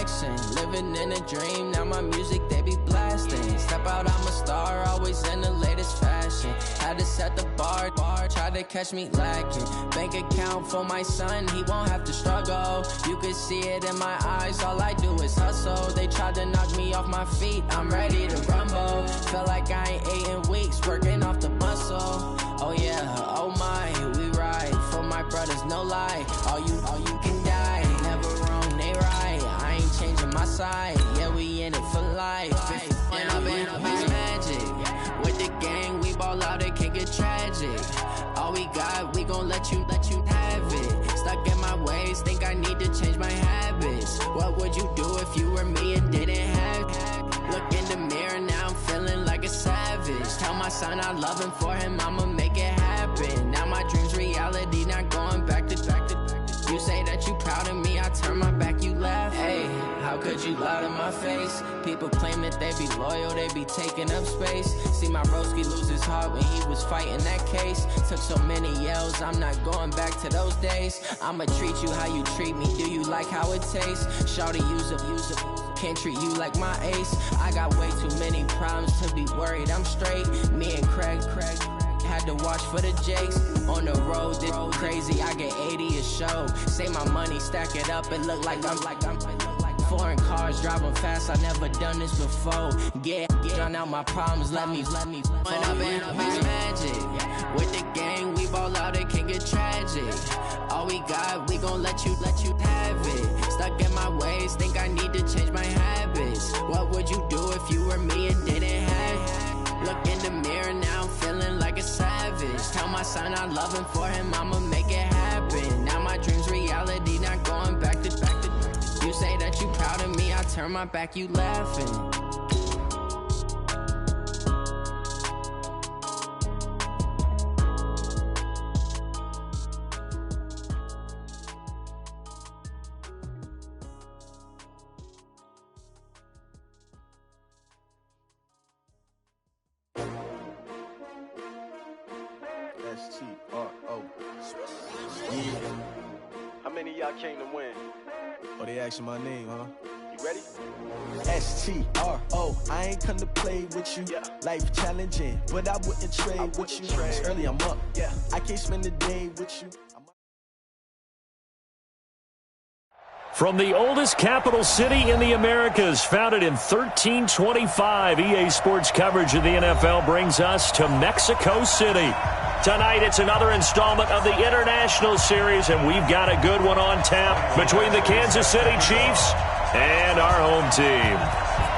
action. Living in a dream, now my music they be blasting. Step out, I'm a star, always in the latest fashion. Had to set the bar, try to catch me lacking. Bank account for my son, he won't have to struggle. You can see it in my eyes, all I do is hustle. They tried to knock me off my feet, I'm ready to rumble. Feel like I ain't ate in weeks, working off the muscle. Oh yeah, oh my, we ride for my brothers, no lie. All you can die, never wrong, they right. I ain't changing my side, yeah, we in it for life. And I've been magic. With the gang, we ball out, it can get tragic. All we got, we gon' let you have it. Stuck in my ways, think I need to change my habits. What would you do if you were me and didn't have it? Look in the mirror, now I'm feeling like a savage. Tell my son I love him, for him I'ma make it happen. Now my dream's reality, not going back to. You say that you proud of me, I turn my back, you laugh. Hey, how could you lie to my face? People claim that they be loyal, they be taking up space. See my broski lose his heart when he was fighting that case. Took so many yells, I'm not going back to those days. I'ma treat you how you treat me, do you like how it tastes? Shawty, use up, can't treat you like my ace. I got way too many problems to be worried, I'm straight. Me and Craig had to watch for the Jakes. On the road, this crazy, I get 80 a show. Say my money, stack it up, it look like I'm foreign cars, driving fast, I never done this before. Get on out my problems, let me When I've been magic. With the gang, we ball out, it can get tragic. All we got, we gon' let you have it. Stuck in my ways, think I need to change my habits. What would you do if you were me and didn't have it? Look in the mirror, now I'm feeling like a savage. Tell my son I love him, for him I'ma make it happen. Now my dream's reality, not going back to. You say that you proud of me, I turn my back, you laughing. S-T-R-O. Yeah. How many of y'all came to win? Oh, they asking my name, huh? You ready? S-T-R-O. I ain't come to play with you. Yeah. Life challenging, but I wouldn't trade with you. It's early, I'm up. Yeah. I can't spend the day with you. From the oldest capital city in the Americas, founded in 1325, EA Sports coverage of the NFL brings us to Mexico City. Tonight, it's another installment of the International Series, and we've got a good one on tap between the Kansas City Chiefs and our home team.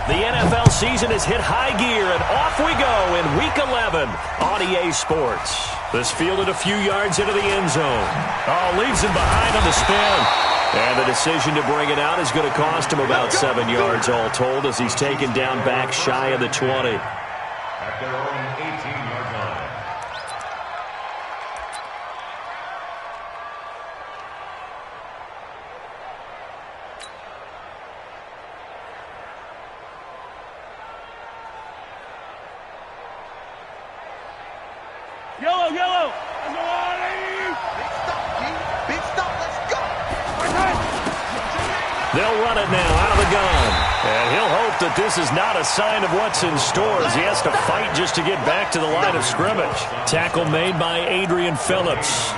The NFL season has hit high gear, and off we go in Week 11 on EA Sports. This fielded a few yards into the end zone. Oh, leaves him behind on the spin. And the decision to bring it out is going to cost him about 7 yards all told as he's taken down back shy of the 20. At their own 18-yard line. Yellow, yellow. Big stop, let's go. They'll run it now out of the gun. And he'll hope that this is not a sign of what's in store as he has to fight just to get back to the line of scrimmage. Tackle made by Adrian Phillips.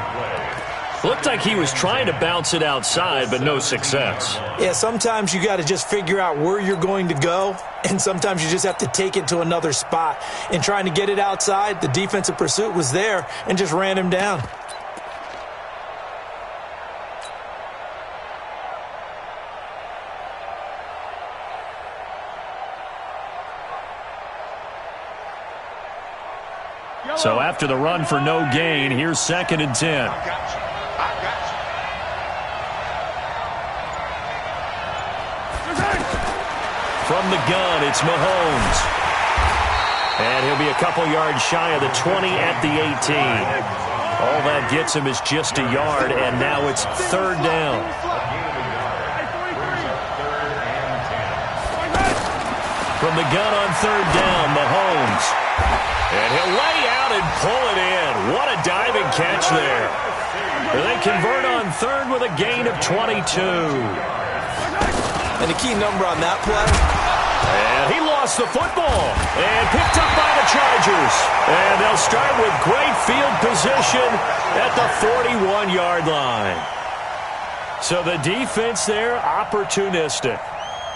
Looked like he was trying to bounce it outside, but no success. Yeah, sometimes you got to just figure out where you're going to go, and sometimes you just have to take it to another spot. In trying to get it outside, the defensive pursuit was there and just ran him down. So after the run for no gain, here's 2nd and 10. From the gun, it's Mahomes. And he'll be a couple yards shy of the 20 at the 18. All that gets him is just a yard, and now it's 3rd down. From the gun on 3rd down, Mahomes. And he'll lay out and pull it in. What a diving catch there. They convert on 3rd with a gain of 22. And the key number on that play. And he lost the football and picked up by the Chargers. And they'll start with great field position at the 41-yard line. So the defense there, opportunistic.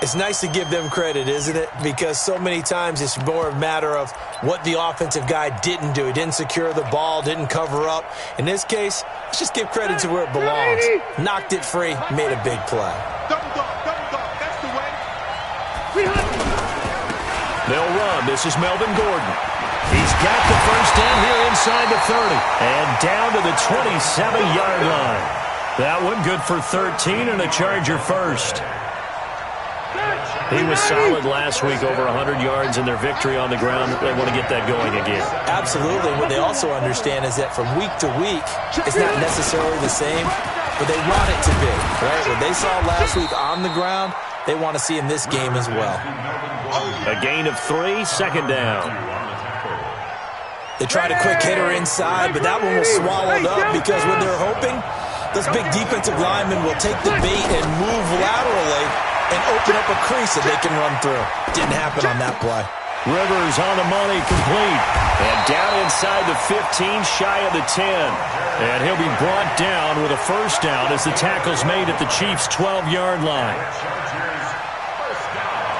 It's nice to give them credit, isn't it? Because so many times it's more a matter of what the offensive guy didn't do. He didn't secure the ball, didn't cover up. In this case, let's just give credit to where it belongs. Knocked it free, made a big play. Double dog, that's the way. They'll run. This is Melvin Gordon. He's got the first down here inside the 30. And down to the 27-yard line. That one good for 13 and a Charger first. He was solid last week, over 100 yards in their victory on the ground. They want to get that going again. Absolutely. What they also understand is that from week to week, it's not necessarily the same, but they want it to be, right? What they saw last week on the ground, they want to see in this game as well. A gain of 3, second down. They tried a quick hitter inside, but that one was swallowed up because what they're hoping, those big defensive linemen will take the bait and move laterally and open up a crease that they can run through. Didn't happen on that play. Rivers on the money, complete. And down inside the 15, shy of the 10. And he'll be brought down with a first down as the tackle's made at the Chiefs' 12-yard line.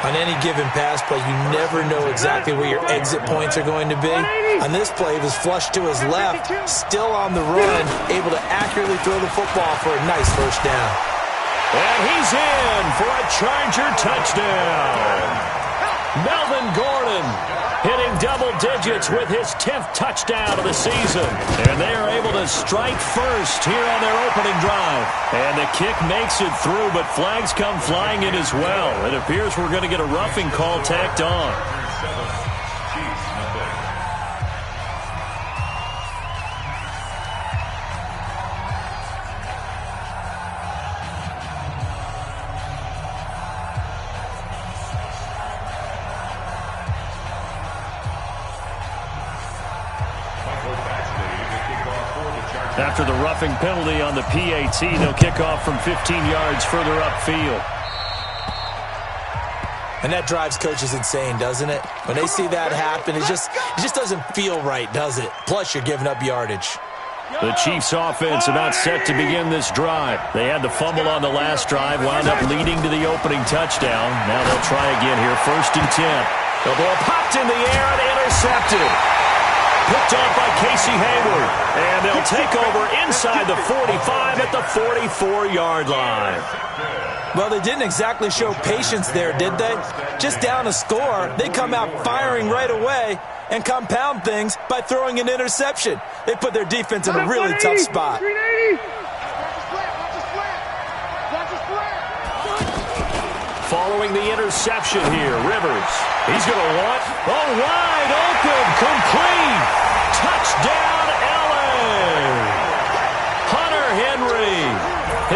On any given pass play, you never know exactly where your exit points are going to be. On this play, he was flushed to his left, still on the run, able to accurately throw the football for a nice first down. And he's in for a Charger touchdown. Melvin Gordon hitting double digits with his 10th touchdown of the season. And they are able to strike first here on their opening drive. And the kick makes it through, but flags come flying in as well. It appears we're going to get a roughing call tacked on. After the roughing penalty on the PAT, they'll kick off from 15 yards further upfield. And that drives coaches insane, doesn't it? When they see that happen, it just doesn't feel right, does it? Plus, you're giving up yardage. The Chiefs offense about set to begin this drive. They had the fumble on the last drive, wound up leading to the opening touchdown. Now they'll try again here, 1st and 10. The ball popped in the air and intercepted. Picked off by Casey Hayward. And they'll take over inside the 45 at the 44-yard line. Well, they didn't exactly show patience there, did they? Just down a score, they come out firing right away and compound things by throwing an interception. They put their defense in a really tough spot. Following the interception here, Rivers. He's going to want a wide open, complete. Touchdown, LA. Hunter Henry,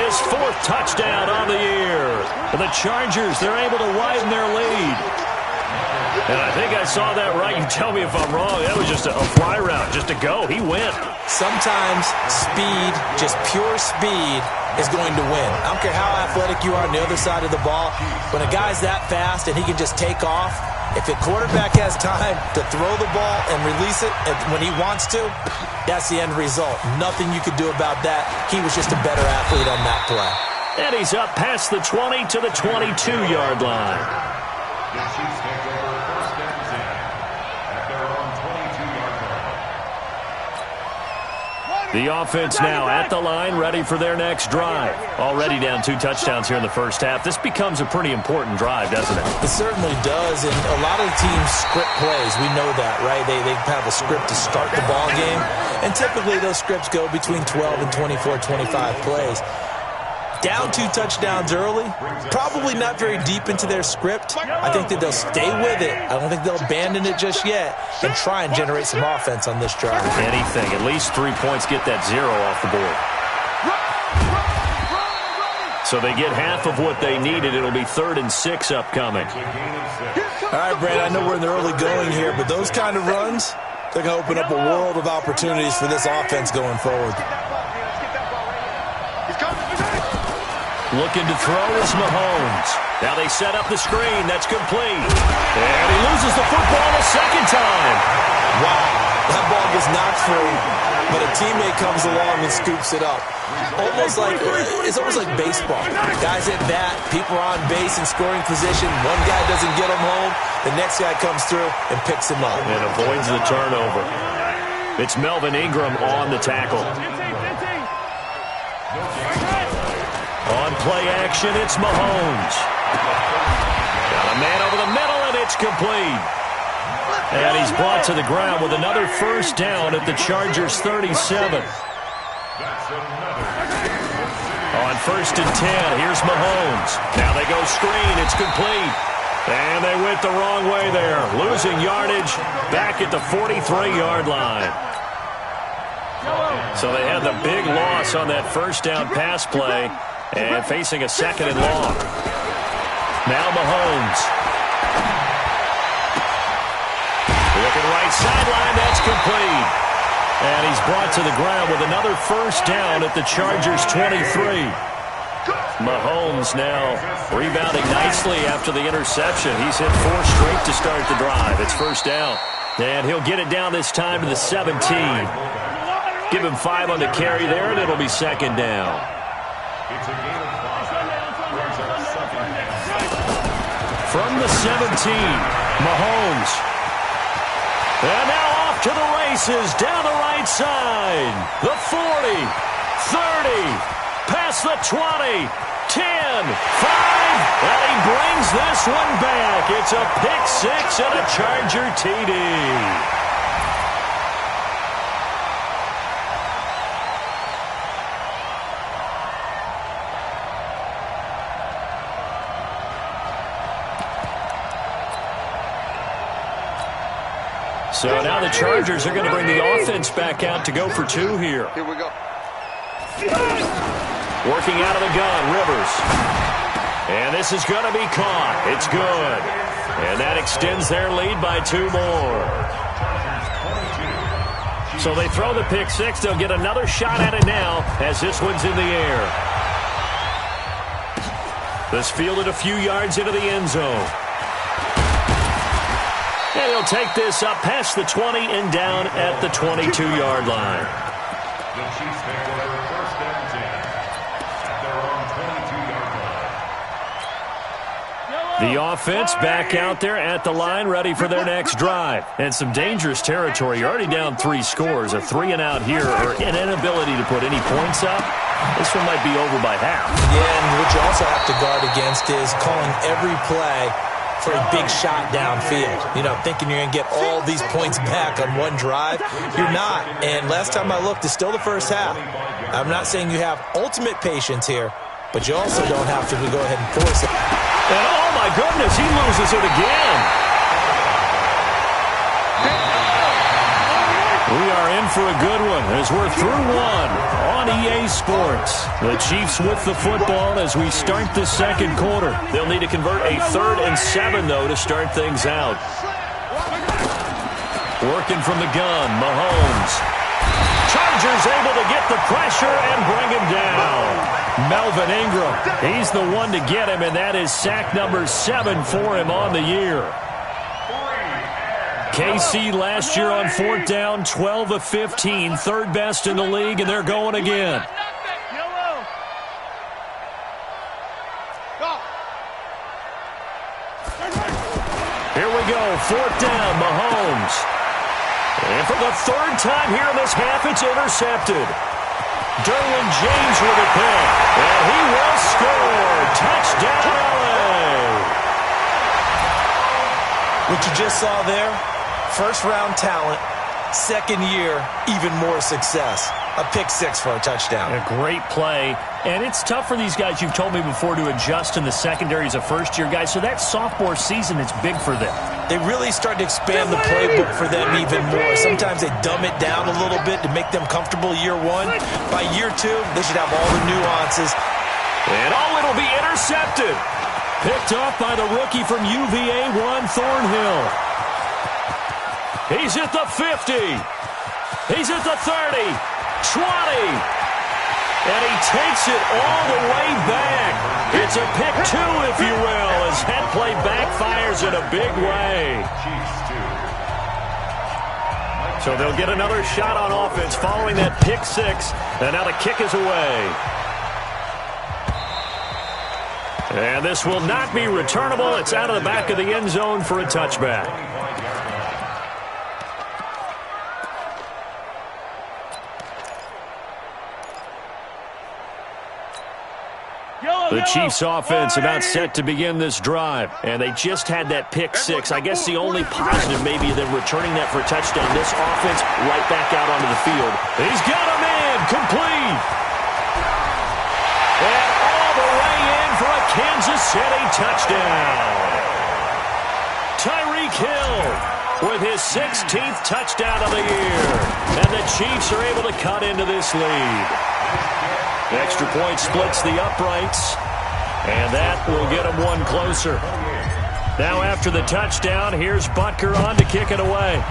his 4th touchdown on the year. And the Chargers, they're able to widen their lead. And I think I saw that right. You tell me if I'm wrong. That was just a fly route, just a go. He went. Sometimes speed, just pure speed, is going to win. I don't care how athletic you are on the other side of the ball. When a guy's that fast and he can just take off, if the quarterback has time to throw the ball and release it when he wants to, that's the end result. Nothing you could do about that. He was just a better athlete on that play. And he's up past the 20 to the 22-yard line. The Chiefs take over 1st and 10 at their own 22-yard line. The offense now at the line, ready for their next drive. Already down 2 touchdowns here in the first half. This becomes a pretty important drive, doesn't it? It certainly does, and a lot of the teams script plays. We know that, right? They have a script to start the ball game, and typically those scripts go between 12 and 24, 25 plays. Down 2 touchdowns early, probably not very deep into their script. I think that they'll stay with it. I don't think they'll abandon it just yet and try and generate some offense on this drive. Anything. At least 3 points, get that 0 off the board. So they get half of what they needed. It'll be 3rd and 6 upcoming. All right, Brad, I know we're in the early going here, but those kind of runs, they're going to open up a world of opportunities for this offense going forward. Looking to throw is Mahomes. Now they set up the screen. That's complete. And he loses the football a second time. Wow, that ball gets knocked free, but a teammate comes along and scoops it up. It's almost like baseball. Guys at bat, people are on base in scoring position. One guy doesn't get him home. The next guy comes through and picks him up. And avoids the turnover. It's Melvin Ingram on the tackle. On play action, it's Mahomes. Got a man over the middle, and it's complete. And he's brought to the ground with another first down at the Chargers' 37. On 1st and 10, here's Mahomes. Now they go screen, it's complete. And they went the wrong way there. Losing yardage back at the 43-yard line. So they had the big loss on that first down pass play. And facing a second and long. Now Mahomes. Looking right sideline, that's complete. And he's brought to the ground with another first down at the Chargers' 23. Mahomes now rebounding nicely after the interception. He's hit 4 straight to start the drive. It's first down. And he'll get it down this time to the 17. Give him 5 on the carry there, and it'll be second down. It's a gain of 5. Brings up second down. From the 17, Mahomes. And now off to the races, down the right side. The 40, 30, past the 20, 10, 5, and he brings this one back. It's a pick 6 and a Charger TD. So now the Chargers are going to bring the offense back out to go for 2 here. Here we go. Working out of the gun, Rivers. And this is going to be caught. It's good. And that extends their lead by 2 more. So they throw the pick 6. They'll get another shot at it now as this one's in the air. This fielded a few yards into the end zone. And he'll take this up past the 20 and down at the 22-yard line. The Chiefs take over first and 10 at their own 22-yard line. The offense back out there at the line, ready for their next drive. And some dangerous territory. You're already down 3 scores. A 3-and-out here, or an inability to put any points up. This one might be over by half. Yeah, and what you also have to guard against is calling every play for a big shot downfield. You know, thinking you're going to get all these points back on one drive. You're not. And last time I looked, it's still the first half. I'm not saying you have ultimate patience here, but you also don't have to go ahead and force it. And oh my goodness, he loses it again. We are in for a good one as we're through one on EA Sports. The Chiefs with the football as we start the second quarter. They'll need to convert a 3rd and 7, though, to start things out. Working from the gun, Mahomes. Chargers able to get the pressure and bring him down. Melvin Ingram, he's the one to get him, and that is sack number 7 for him on the year. KC last year on 4th down, 12 of 15, 3rd best in the league, and they're going again. Here we go, 4th down, Mahomes. And for the 3rd time here in this half, it's intercepted. Derwin James with a pick, and he will score. Touchdown, LA. What you just saw there, first-round talent, 2nd year, even more success. A pick 6 for a touchdown. A great play. And it's tough for these guys, you've told me before, to adjust in the secondary as a first-year guy. So that sophomore season is big for them. They really start to expand the playbook for them even more. Sometimes they dumb it down a little bit to make them comfortable year 1. By year 2, they should have all the nuances. And it'll be intercepted. Picked off by the rookie from UVA, Juan Thornhill. He's at the 50. He's at the 30. 20. And he takes it all the way back. It's a pick 2, if you will, as that play backfires in a big way. So they'll get another shot on offense following that pick 6. And now the kick is away. And this will not be returnable. It's out of the back of the end zone for a touchback. The Chiefs offense about set to begin this drive, and they just had that pick 6. I guess the only positive maybe them returning that for a touchdown. This offense right back out onto the field. He's got a man complete. And all the way in for a Kansas City touchdown. Tyreek Hill with his 16th touchdown of the year. And the Chiefs are able to cut into this lead. The extra point splits the uprights, and that will get them one closer. Now after the touchdown, here's Butker on to kick it away.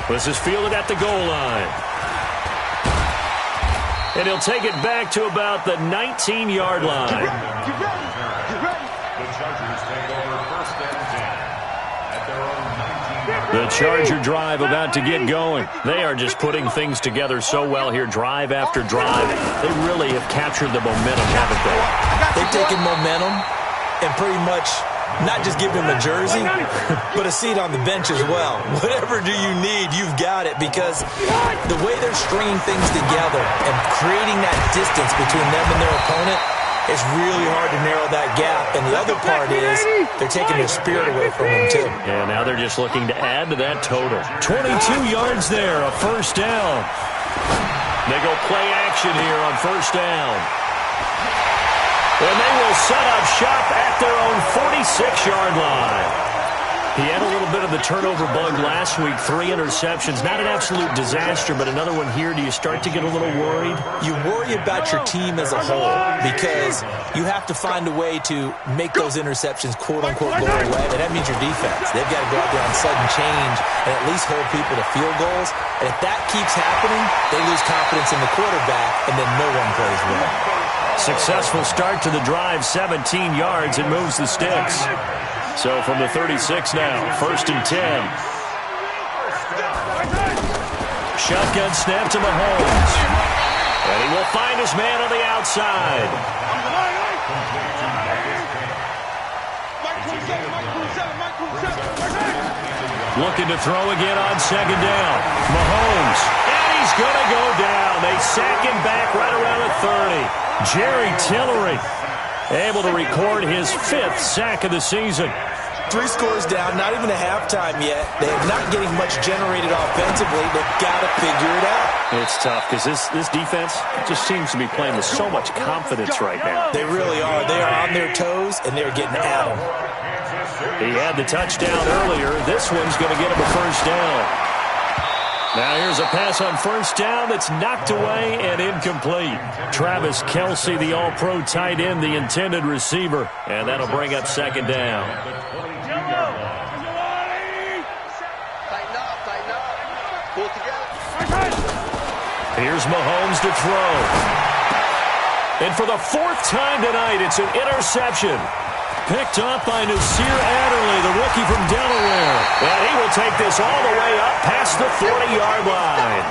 This is fielded at the goal line. And he'll take it back to about the 19-yard line. The Chargers take over first and 10 at their own 19. The Charger drive about to get going. They are just putting things together so well here, drive after drive. They really have captured the momentum, haven't they? They've taken momentum and pretty much not just give him a jersey, but a seat on the bench as well. Whatever do you need, you've got it, because the way they're stringing things together and creating that distance between them and their opponent, it's really hard to narrow that gap. And the other part is they're taking their spirit away from them, too. Yeah, now they're just looking to add to that total. 22 yards there, a first down. They go play action here on first down. And they will set up shop at their own 46-yard line. He had a little bit of the turnover bug last week, 3 interceptions. Not an absolute disaster, but another one here. Do you start to get a little worried? You worry about your team as a whole because you have to find a way to make those interceptions, quote-unquote, go away. And that means your defense. They've got to go out there on sudden change and at least hold people to field goals. And if that keeps happening, they lose confidence in the quarterback, and then no one plays well. Successful start to the drive, 17 yards. It moves the sticks. So from the 36 now, first and 10. Shotgun snap to Mahomes. And he will find his man on the outside. Looking to throw again on second down. Mahomes. And he's going to go down. They sack him back right around the 30. Jerry Tillery able to record his 5th sack of the season. 3 scores down, not even a halftime yet. They're not getting much generated offensively. They've got to figure it out. It's tough because this defense just seems to be playing with so much confidence right now. They really are. They are on their toes, and they're getting at them. He had the touchdown earlier. This one's going to get him a first down. Now here's a pass on first down that's knocked away and incomplete. Travis Kelce, the all-pro tight end, the intended receiver. And that'll bring up second down. Here's Mahomes to throw. And for the 4th time tonight, it's an interception. Picked up by Nasir Adderley, the rookie from Delaware. And he will take this all the way up past the 40-yard line.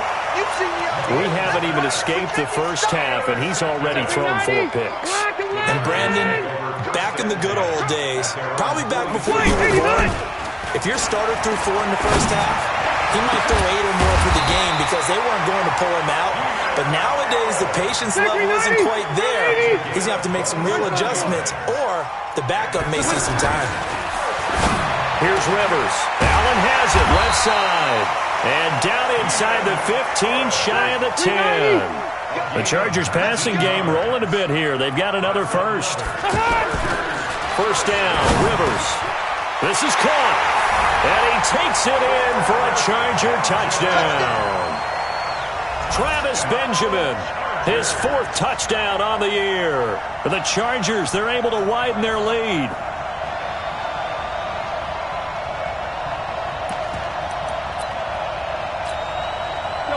We haven't even escaped the first half, and he's already thrown 4 picks. And Brandon, back in the good old days, probably back before you were born, if your starter threw 4 in the first half, he might throw 8 or more for the game because they weren't going to pull him out. But nowadays, the patience level isn't quite there. He's going to have to make some real adjustments, or the backup may see some time. Here's Rivers. Allen has it, left side. And down inside the 15, shy of the 10. The Chargers passing game rolling a bit here. They've got another first. First down, Rivers. This is caught. And he takes it in for a Charger touchdown. Travis Benjamin, his 4th touchdown on the year. For the Chargers, they're able to widen their lead.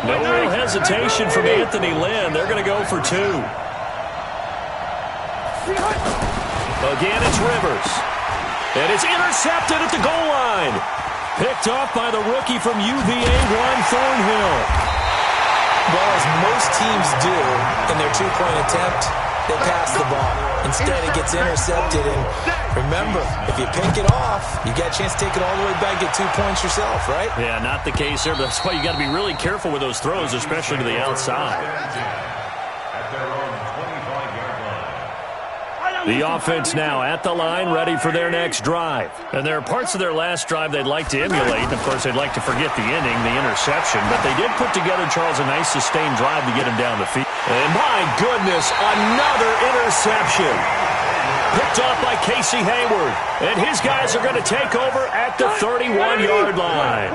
No hesitation from Anthony Lynn. They're going to go for 2. Again, it's Rivers. And it's intercepted at the goal line. Picked off by the rookie from UVA, Juan Thornhill. Well, as most teams do in their two-point attempt, they pass the ball. Instead, it gets intercepted. And remember, if you pick it off, you got a chance to take it all the way back, get 2 points yourself, right? Yeah, not the case here, but that's why you got to be really careful with those throws, especially to the outside. At their own 25-yard line. The offense now at the line, ready for their next drive. And there are parts of their last drive they'd like to emulate. Of course, they'd like to forget the inning, the interception. But they did put together, Charles, a nice sustained drive to get him down the field. And my goodness, another interception. Picked off by Casey Hayward. And his guys are going to take over at the 31-yard line.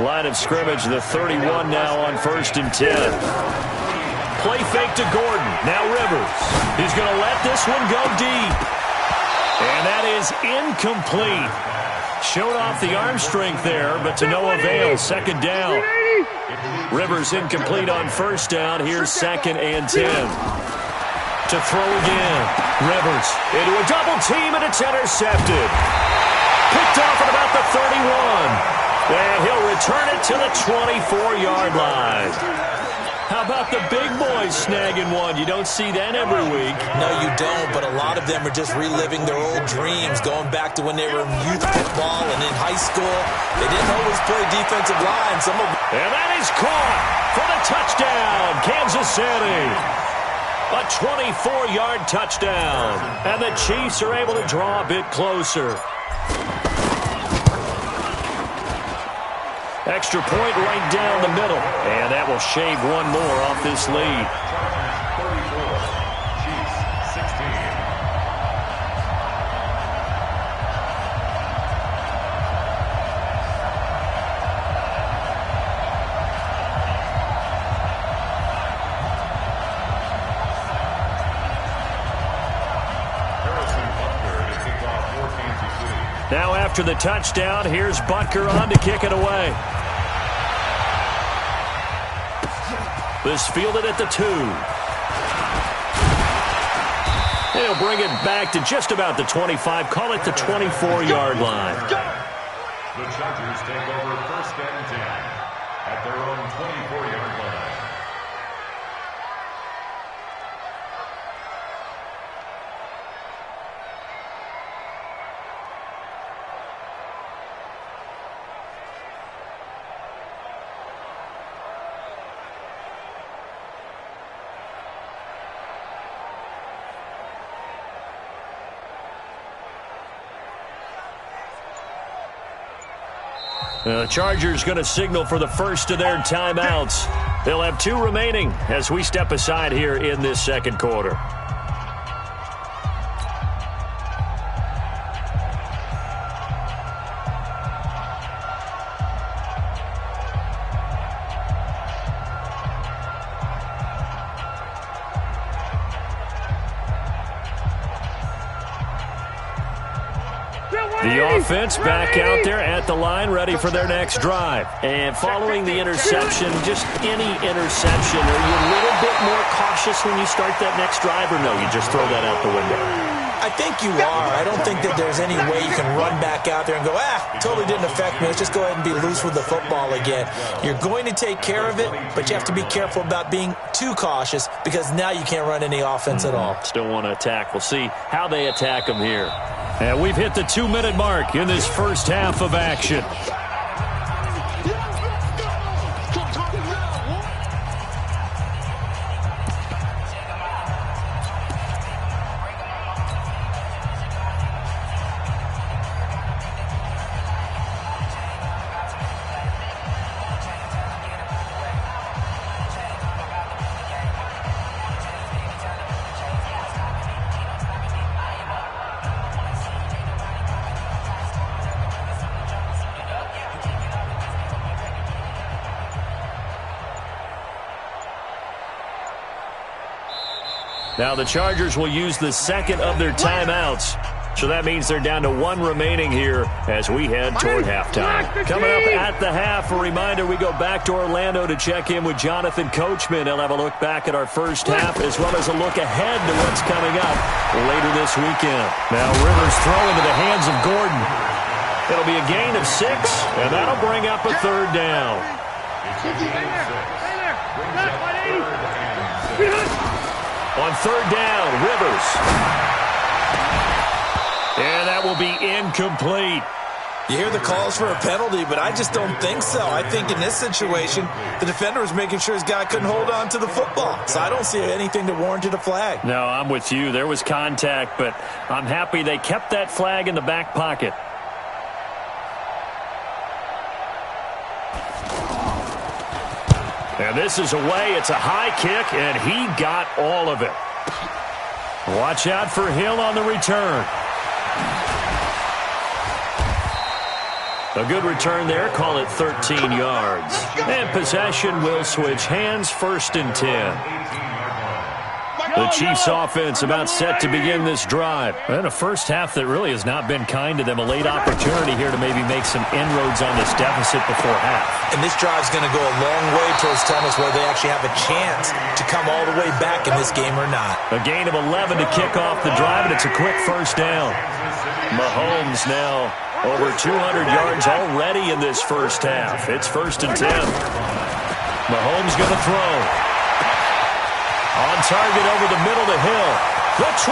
Line of scrimmage, the 31 now on 1st and 10. Play fake to Gordon. Now Rivers. He's going to let this one go deep. And that is incomplete. Showed off the arm strength there, but to no avail. 2nd down. Rivers incomplete on 1st down. Here's 2nd and 10. To throw again. Rivers into a double team, and it's intercepted. Picked off at about the 31. And he'll return it to the 24-yard line. How about the big boys snagging one? You don't see that every week. No, you don't, but a lot of them are just reliving their old dreams, going back to when they were in youth football and in high school. They didn't always play defensive line. And that is caught for the touchdown, Kansas City. A 24-yard touchdown. And the Chiefs are able to draw a bit closer. Extra point right down the middle. And that will shave one more off this lead. 34, Chiefs 16. Now after the touchdown, here's Butker on to kick it away. This fielded at the 2. They'll bring it back to just about the 25. Call it the 24-yard line. The Chargers take over 1st and 10 at their own 24-yard line. The Chargers going to signal for the first of their timeouts. They'll have 2 remaining as we step aside here in this 2nd quarter. The offense back out there at the line, ready for their next drive. And following the interception, just any interception, are you a little bit more cautious when you start that next drive, or no, you just throw that out the window? I think you are. I don't think that there's any way you can run back out there and go, totally didn't affect me. Let's just go ahead and be loose with the football again. You're going to take care of it, but you have to be careful about being too cautious because now you can't run any offense at all. Still want to attack. We'll see how they attack them here. And we've hit the 2-minute mark in this first half of action. Now the Chargers will use the second of their timeouts So that means they're down to 1 remaining here as we head toward halftime. Coming up at the half, a reminder, we go back to Orlando to check in with Jonathan Coachman. He'll have a look back at our first half as well as a look ahead to what's coming up later this weekend. Now Rivers throw into the hands of Gordon. It'll be a gain of 6, and that'll bring up a 3rd down. On 3rd down, Rivers. And that will be incomplete. You hear the calls for a penalty, but I just don't think so. I think in this situation, the defender was making sure his guy couldn't hold on to the football. So I don't see anything that warranted a flag. No, I'm with you. There was contact, but I'm happy they kept that flag in the back pocket. And this is away. It's a high kick, and he got all of it. Watch out for Hill on the return. A good return there. Call it 13 yards. And possession will switch hands. 1st and 10. The Chiefs offense about set to begin this drive. And a first half that really has not been kind to them. A late opportunity here to maybe make some inroads on this deficit before half. And this drive's going to go a long way towards telling us whether they actually have a chance to come all the way back in this game or not. A gain of 11 to kick off the drive, and it's a quick 1st down. Mahomes now over 200 yards already in this first half. It's 1st and 10. Mahomes going to throw. On target over the middle to Hill. The 20,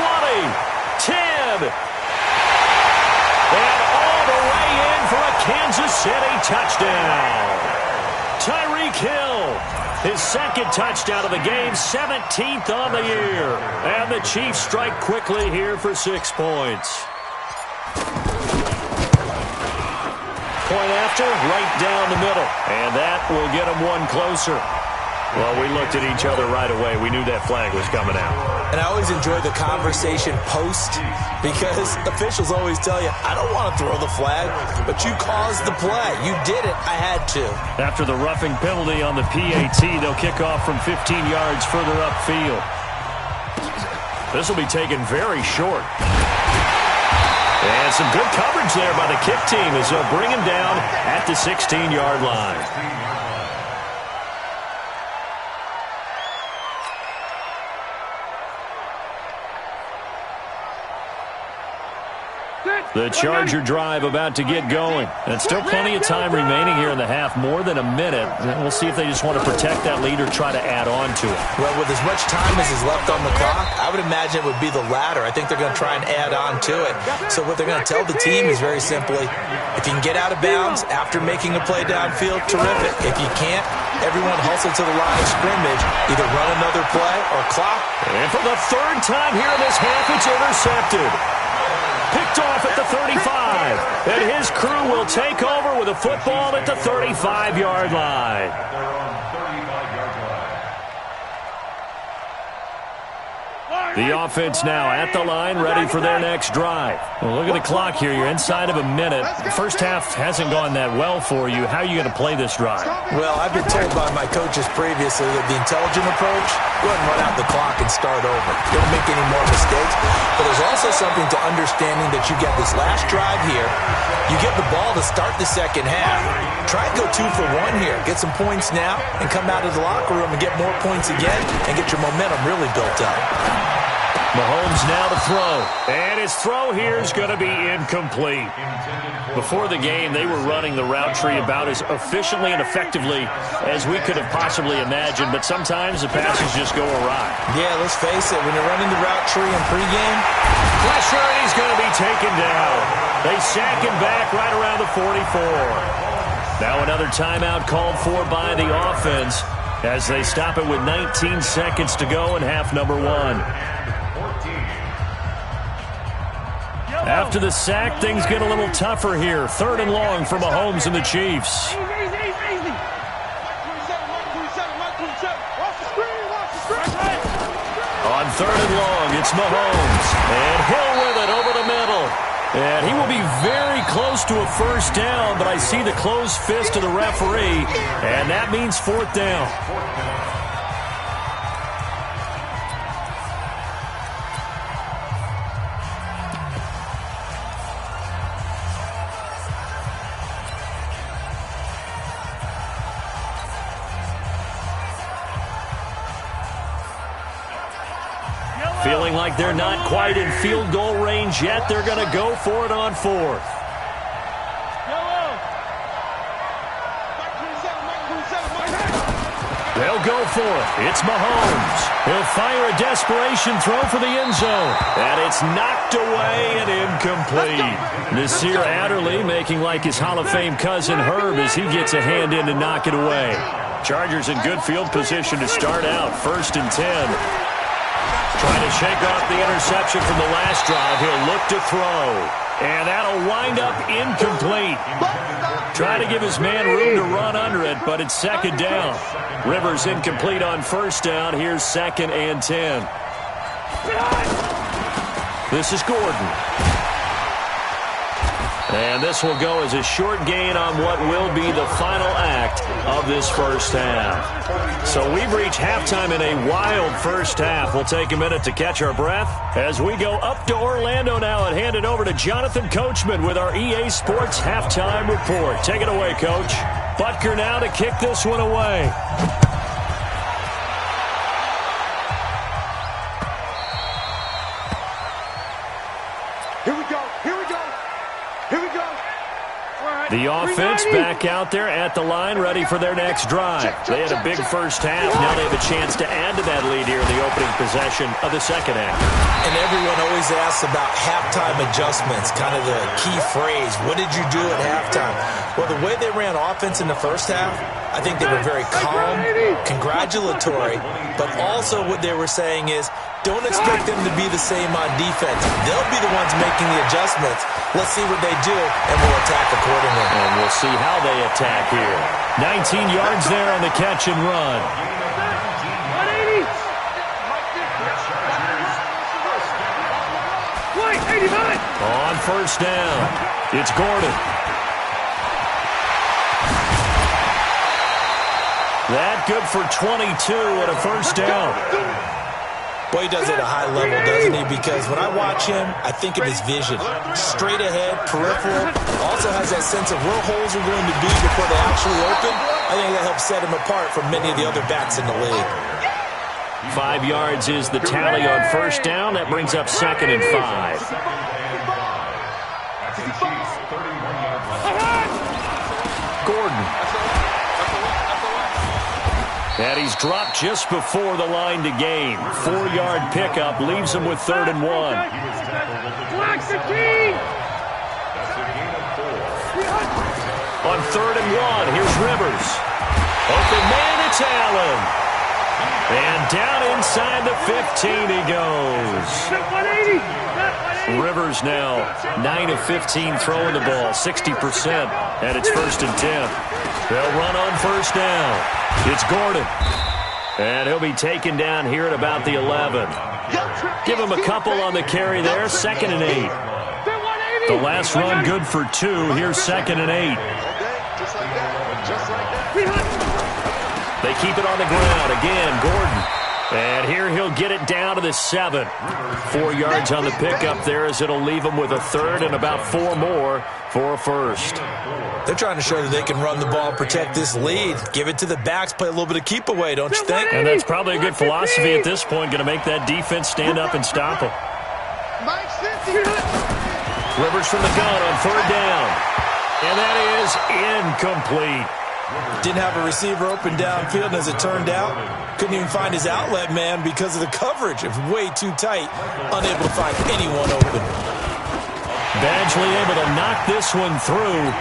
10. And all the way in for a Kansas City touchdown. Tyreek Hill, his 2nd touchdown of the game, 17th on the year. And the Chiefs strike quickly here for 6 points. Point after, right down the middle. And that will get them 1 closer. Well, we looked at each other right away. We knew that flag was coming out. And I always enjoy the conversation post because officials always tell you, I don't want to throw the flag, but you caused the play. You did it. I had to. After the roughing penalty on the PAT, they'll kick off from 15 yards further upfield. This will be taken very short. And some good coverage there by the kick team as they'll bring him down at the 16-yard line. The Charger drive about to get going. And still plenty of time remaining here in the half, more than a minute. And we'll see if they just want to protect that lead or try to add on to it. Well, with as much time as is left on the clock, I would imagine it would be the latter. I think they're going to try and add on to it. So what they're going to tell the team is very simply, if you can get out of bounds after making a play downfield, terrific. If you can't, everyone hustle to the line of scrimmage, either run another play or clock. And for the 3rd time here in this half, it's intercepted. Picked off at the 35. And his crew will take over with a football at the 35-yard line. The offense now at the line, ready for their next drive. Well, look at the clock here. You're inside of a minute. The first half hasn't gone that well for you. How are you going to play this drive? Well, I've been told by my coaches previously that the intelligent approach, go ahead and run out the clock and start over. Don't make any more mistakes. But there's also something to understanding that you get this last drive here. You get the ball to start the second half. Try and go 2 for 1 here. Get some points now and come out of the locker room and get more points again and get your momentum really built up. Mahomes now to throw. And his throw here is going to be incomplete. Before the game, they were running the route tree about as efficiently and effectively as we could have possibly imagined, but sometimes the passes just go awry. Yeah, let's face it, when you're running the route tree in pregame, pressure, and he's going to be taken down. They sack him back right around the 44. Now another timeout called for by the offense as they stop it with 19 seconds to go in half number 1. After the sack, things get a little tougher here. 3rd and long for Mahomes and the Chiefs. On 3rd and long, it's Mahomes. And Hill with it over the middle. And he will be very close to a first down, but I see the closed fist of the referee, and that means 4th down. Feeling like they're not quite in field goal range yet. They're going to go for it on fourth. They'll go for it. It's Mahomes. He'll fire a desperation throw for the end zone. And it's knocked away and incomplete. Nasir Adderley making like his Hall of Fame cousin Herb as he gets a hand in to knock it away. Chargers in good field position to start out. 1st and 10. Trying to shake off the interception from the last drive. He'll look to throw. And that'll wind up incomplete. Trying to give his man room to run under it, but it's 2nd down. Rivers incomplete on 1st down. Here's 2nd and 10. This is Gordon. And this will go as a short gain on what will be the final act of this first half. So we've reached halftime in a wild first half. We'll take a minute to catch our breath as we go up to Orlando now and hand it over to Jonathan Coachman with our EA Sports Halftime Report. Take it away, Coach. Butker now to kick this one away. The offense back out there at the line, ready for their next drive. They had a big first half. Now they have a chance to add to that lead here in the opening possession of the second half. And everyone always asks about halftime adjustments, kind of the key phrase. What did you do at halftime? Well, the way they ran offense in the first half, I think they were very calm, congratulatory, but also what they were saying is, don't expect them to be the same on defense. They'll be the ones making the adjustments. Let's see what they do, and we'll attack accordingly. And we'll see how they attack here. 19 yards there on the catch and run. 180. On 1st down, it's Gordon. That good for 22 at a 1st down. Boy, he does it at a high level, doesn't he? Because when I watch him, I think of his vision. Straight ahead, peripheral. Also has that sense of where holes are going to be before they actually open. I think that helps set him apart from many of the other backs in the league. 5 yards is the tally on 1st down. That brings up 2nd and 5. Gordon. And he's dropped just before the line to gain. 4-yard pickup leaves him with 3rd and 1. On 3rd and 1, here's Rivers. Open man, it's Allen. And down inside the 15 he goes. Rivers now 9 of 15 throwing the ball, 60%. And it's 1st and 10. They'll run on 1st down. It's Gordon. And he'll be taken down here at about the 11. Give him a couple on the carry there. 2nd and 8. The last run good for 2. Here's 2nd and 8. They keep it on the ground. Again, Gordon. And here he'll get it down to the 7. 4 yards on the pickup there as it'll leave him with a 3rd and about 4 more for a 1st. They're trying to show that they can run the ball, protect this lead. Give it to the backs, play a little bit of keep away, don't you think? And that's probably a good philosophy at this point, going to make that defense stand up and stop them. Rivers from the gun on 3rd down. And that is incomplete. Didn't have a receiver open downfield, and as it turned out, couldn't even find his outlet man because of the coverage. It was way too tight, unable to find anyone open. Badgley able to knock this one through.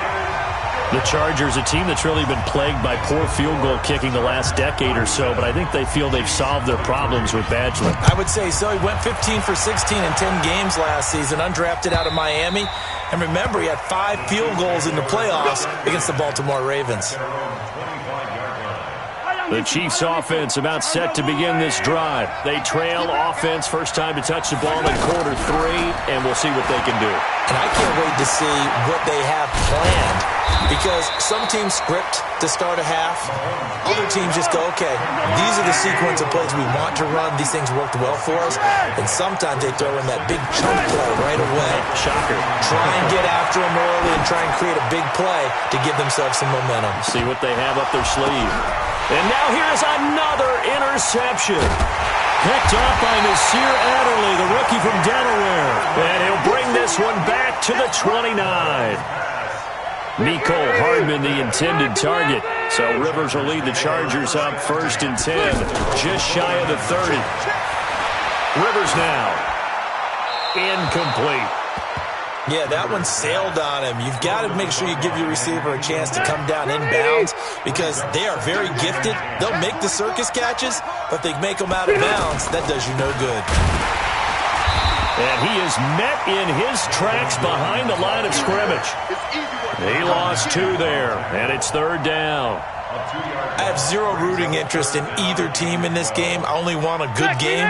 The Chargers, a team that's really been plagued by poor field goal kicking the last decade or so, but I think they feel they've solved their problems with Badgley. I would say so. He went 15 for 16 in 10 games last season, undrafted out of Miami. And remember, he had 5 field goals in the playoffs against the Baltimore Ravens. The Chiefs offense about set to begin this drive. They trail offense, first time to touch the ball in quarter 3, and we'll see what they can do. And I can't wait to see what they have planned, because some teams script to start a half. Other teams just go, okay, these are the sequence of plays we want to run. These things worked well for us. And sometimes they throw in that big chunk play right away. Shocker. Try and get after them early and try and create a big play to give themselves some momentum. See what they have up their sleeve. And now here's another interception. Picked up by Nasir Adderley, the rookie from Delaware. And he'll bring this one back to the 29. Nicole Hardman, the intended target. So Rivers will lead the Chargers up 1st and 10, just shy of the 30. Rivers now. Incomplete. Yeah, that one sailed on him. You've got to make sure you give your receiver a chance to come down inbounds because they are very gifted. They'll make the circus catches, but they make them out of bounds. That does you no good. And he is met in his tracks behind the line of scrimmage. He lost 2 there, and it's 3rd down. I have zero rooting interest in either team in this game. I only want a good game.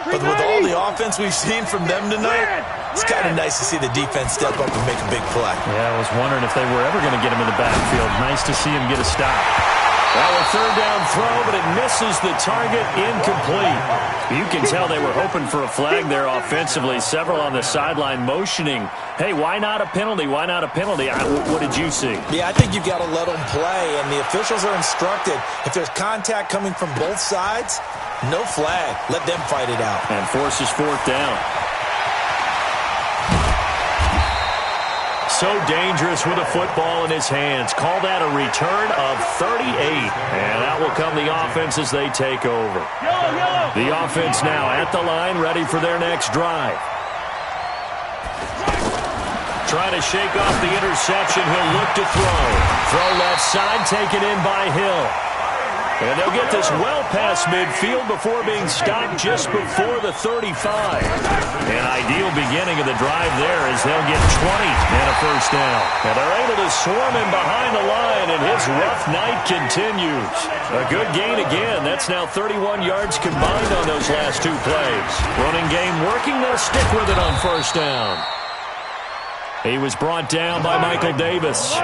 But with all the offense we've seen from them tonight, it's kind of nice to see the defense step up and make a big play. Yeah, I was wondering if they were ever going to get him in the backfield. Nice to see him get a stop. Well, a 3rd down throw, but it misses the target, incomplete. You can tell they were hoping for a flag there offensively. Several on the sideline motioning, hey, why not a penalty? Why not a penalty? What did you see? Yeah, I think you've got to let them play, and the officials are instructed. If there's contact coming from both sides, no flag. Let them fight it out. And forces 4th down. So dangerous with a football in his hands. Call that a return of 38. And out will come the offense as they take over. The offense now at the line, ready for their next drive. Trying to shake off the interception. He'll look to throw. Throw left side, taken in by Hill. And they'll get this well past midfield before being stopped just before the 35. An ideal beginning of the drive there as they'll get 20 and a 1st down. And they're able to swarm him behind the line, and his rough night continues. A good gain again. That's now 31 yards combined on those last 2 plays. Running game working. They'll stick with it on 1st down. He was brought down by Michael Davis.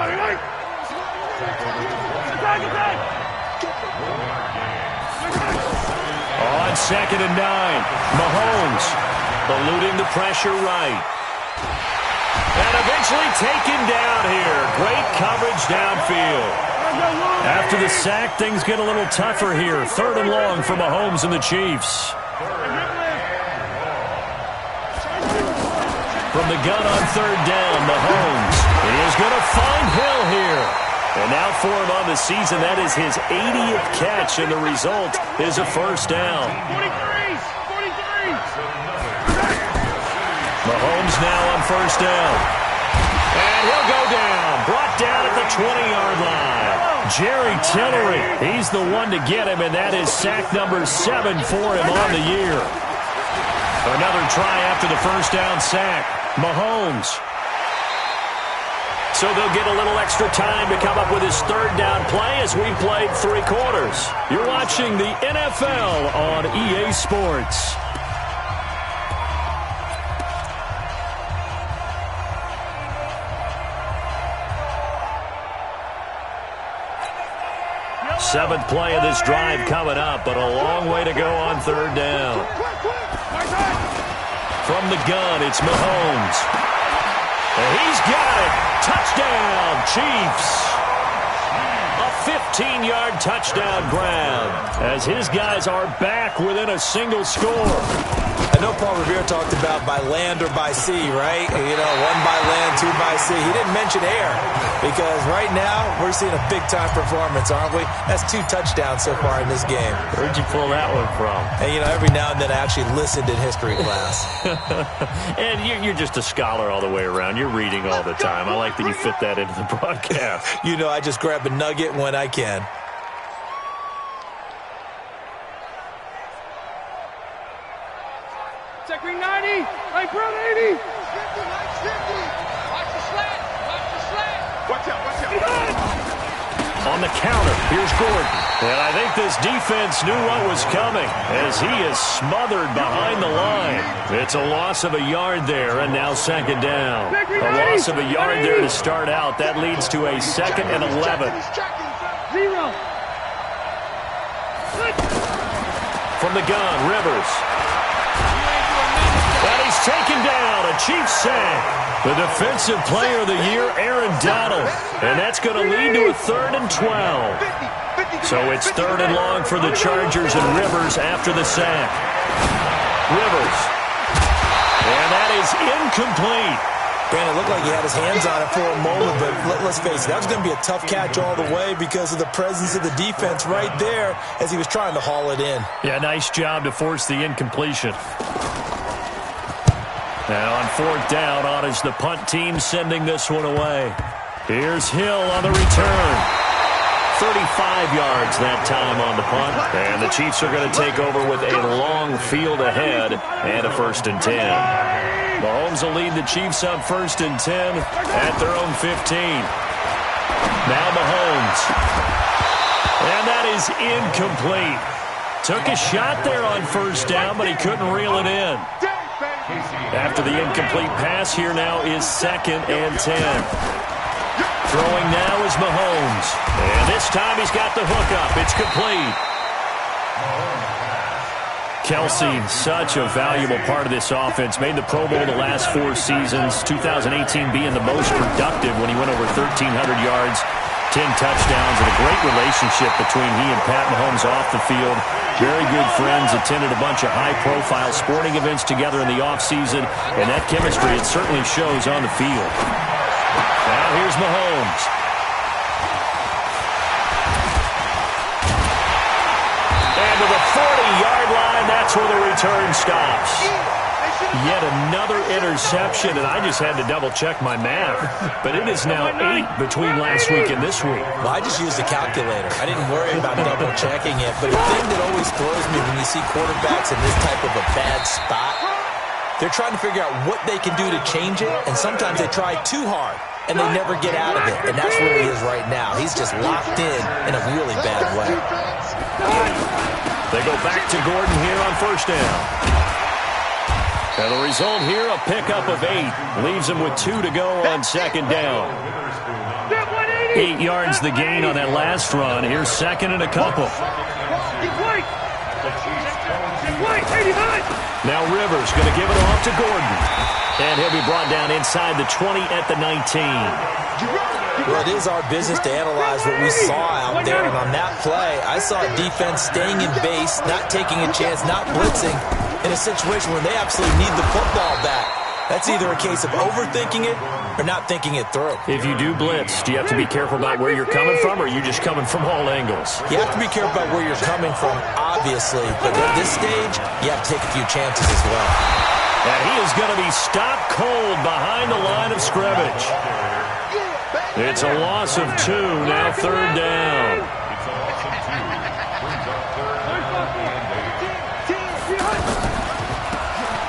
On 2nd and 9, Mahomes eluding the pressure right. And eventually taken down here. Great coverage downfield. After the sack, things get a little tougher here. 3rd and long for Mahomes and the Chiefs. From the gun on 3rd down, Mahomes is going to find Hill here. And now for him on the season, that is his 80th catch, and the result is a 1st down. 43. Mahomes now on 1st down. And he'll go down. Brought down at the 20-yard line. Jerry Tillery, he's the one to get him, and that is sack number 7 for him on the year. Another try after the 1st down sack. Mahomes. So they'll get a little extra time to come up with his 3rd down play as we played 3 quarters. You're watching the NFL on EA Sports. Seventh play of this drive coming up, but a long way to go on 3rd down. From the gun, it's Mahomes. And he's got it. Touchdown, Chiefs. A 15-yard touchdown grab as his guys are back within a single score. I know Paul Revere talked about by land or by sea, right? You know, 1 by land, 2 by sea. He didn't mention air because right now we're seeing a big-time performance, aren't we? That's 2 touchdowns so far in this game. Where'd you pull that one from? And, you know, every now and then I actually listened in history class. And you're just a scholar all the way around. You're reading all the time. I like that you fit that into the broadcast. You know, I just grab a nugget when I can. Check ring 90. Right front 80. Watch the slant. Watch out. On the counter, here's Gordon. And I think this defense knew what was coming as he is smothered behind the line. It's a loss of a yard there, and now 2nd down. A loss of a yard there to start out. That leads to a 2nd and 11. 0. From the gun, Rivers. And he's taken down. A Chiefs sack. The defensive player of the year, Aaron Donald. And that's going to lead to a 3rd and 12. So it's 3rd and long for the Chargers and Rivers after the sack. Rivers. And that is incomplete. Brandon, it looked like he had his hands on it for a moment, but let's face it, that was going to be a tough catch all the way because of the presence of the defense right there as he was trying to haul it in. Yeah, nice job to force the incompletion. And on fourth down, on is the punt team sending this one away. Here's Hill on the return. 35 yards that time on the punt. And the Chiefs are going to take over with a long field ahead and a 1st and 10. Mahomes will lead the Chiefs up 1st and 10 at their own 15. Now Mahomes. And that is incomplete. Took a shot there on 1st down, but he couldn't reel it in. After the incomplete pass, here now is 2nd and 10. Throwing now is Mahomes. And this time he's got the hook up. It's complete. Kelsey, such a valuable part of this offense. Made the Pro Bowl the last 4 seasons. 2018 being the most productive when he went over 1,300 yards, 10 touchdowns, and a great relationship between he and Pat Mahomes off the field. Very good friends, attended a bunch of high-profile sporting events together in the offseason, and that chemistry, it certainly shows on the field. Now here's Mahomes. And to the 40-yard line, that's where the return stops. Yet another interception, and I just had to double-check my math. But it is now 8 between last week and this week. Well, I just used a calculator. I didn't worry about double-checking it. But the thing that always throws me when you see quarterbacks in this type of a bad spot, they're trying to figure out what they can do to change it, and sometimes they try too hard, and they never get out of it. And that's where he is right now. He's just locked in a really bad way. They go back to Gordon here on 1st down. And the result here, a pickup of 8. Leaves him with 2 to go on 2nd down. 8 yards the gain on that last run. Here's 2nd and a couple. Now Rivers going to give it off to Gordon. And he'll be brought down inside the 20 at the 19. Well, it is our business to analyze what we saw out there. And on that play, I saw a defense staying in base, not taking a chance, not blitzing, in a situation where they absolutely need the football back. That's either a case of overthinking it or not thinking it through. If you do blitz, do you have to be careful about where you're coming from, or are you just coming from all angles? You have to be careful about where you're coming from, obviously. But at this stage, you have to take a few chances as well. And he is going to be stopped cold behind the line of scrimmage. It's a loss of 2, now 3rd down.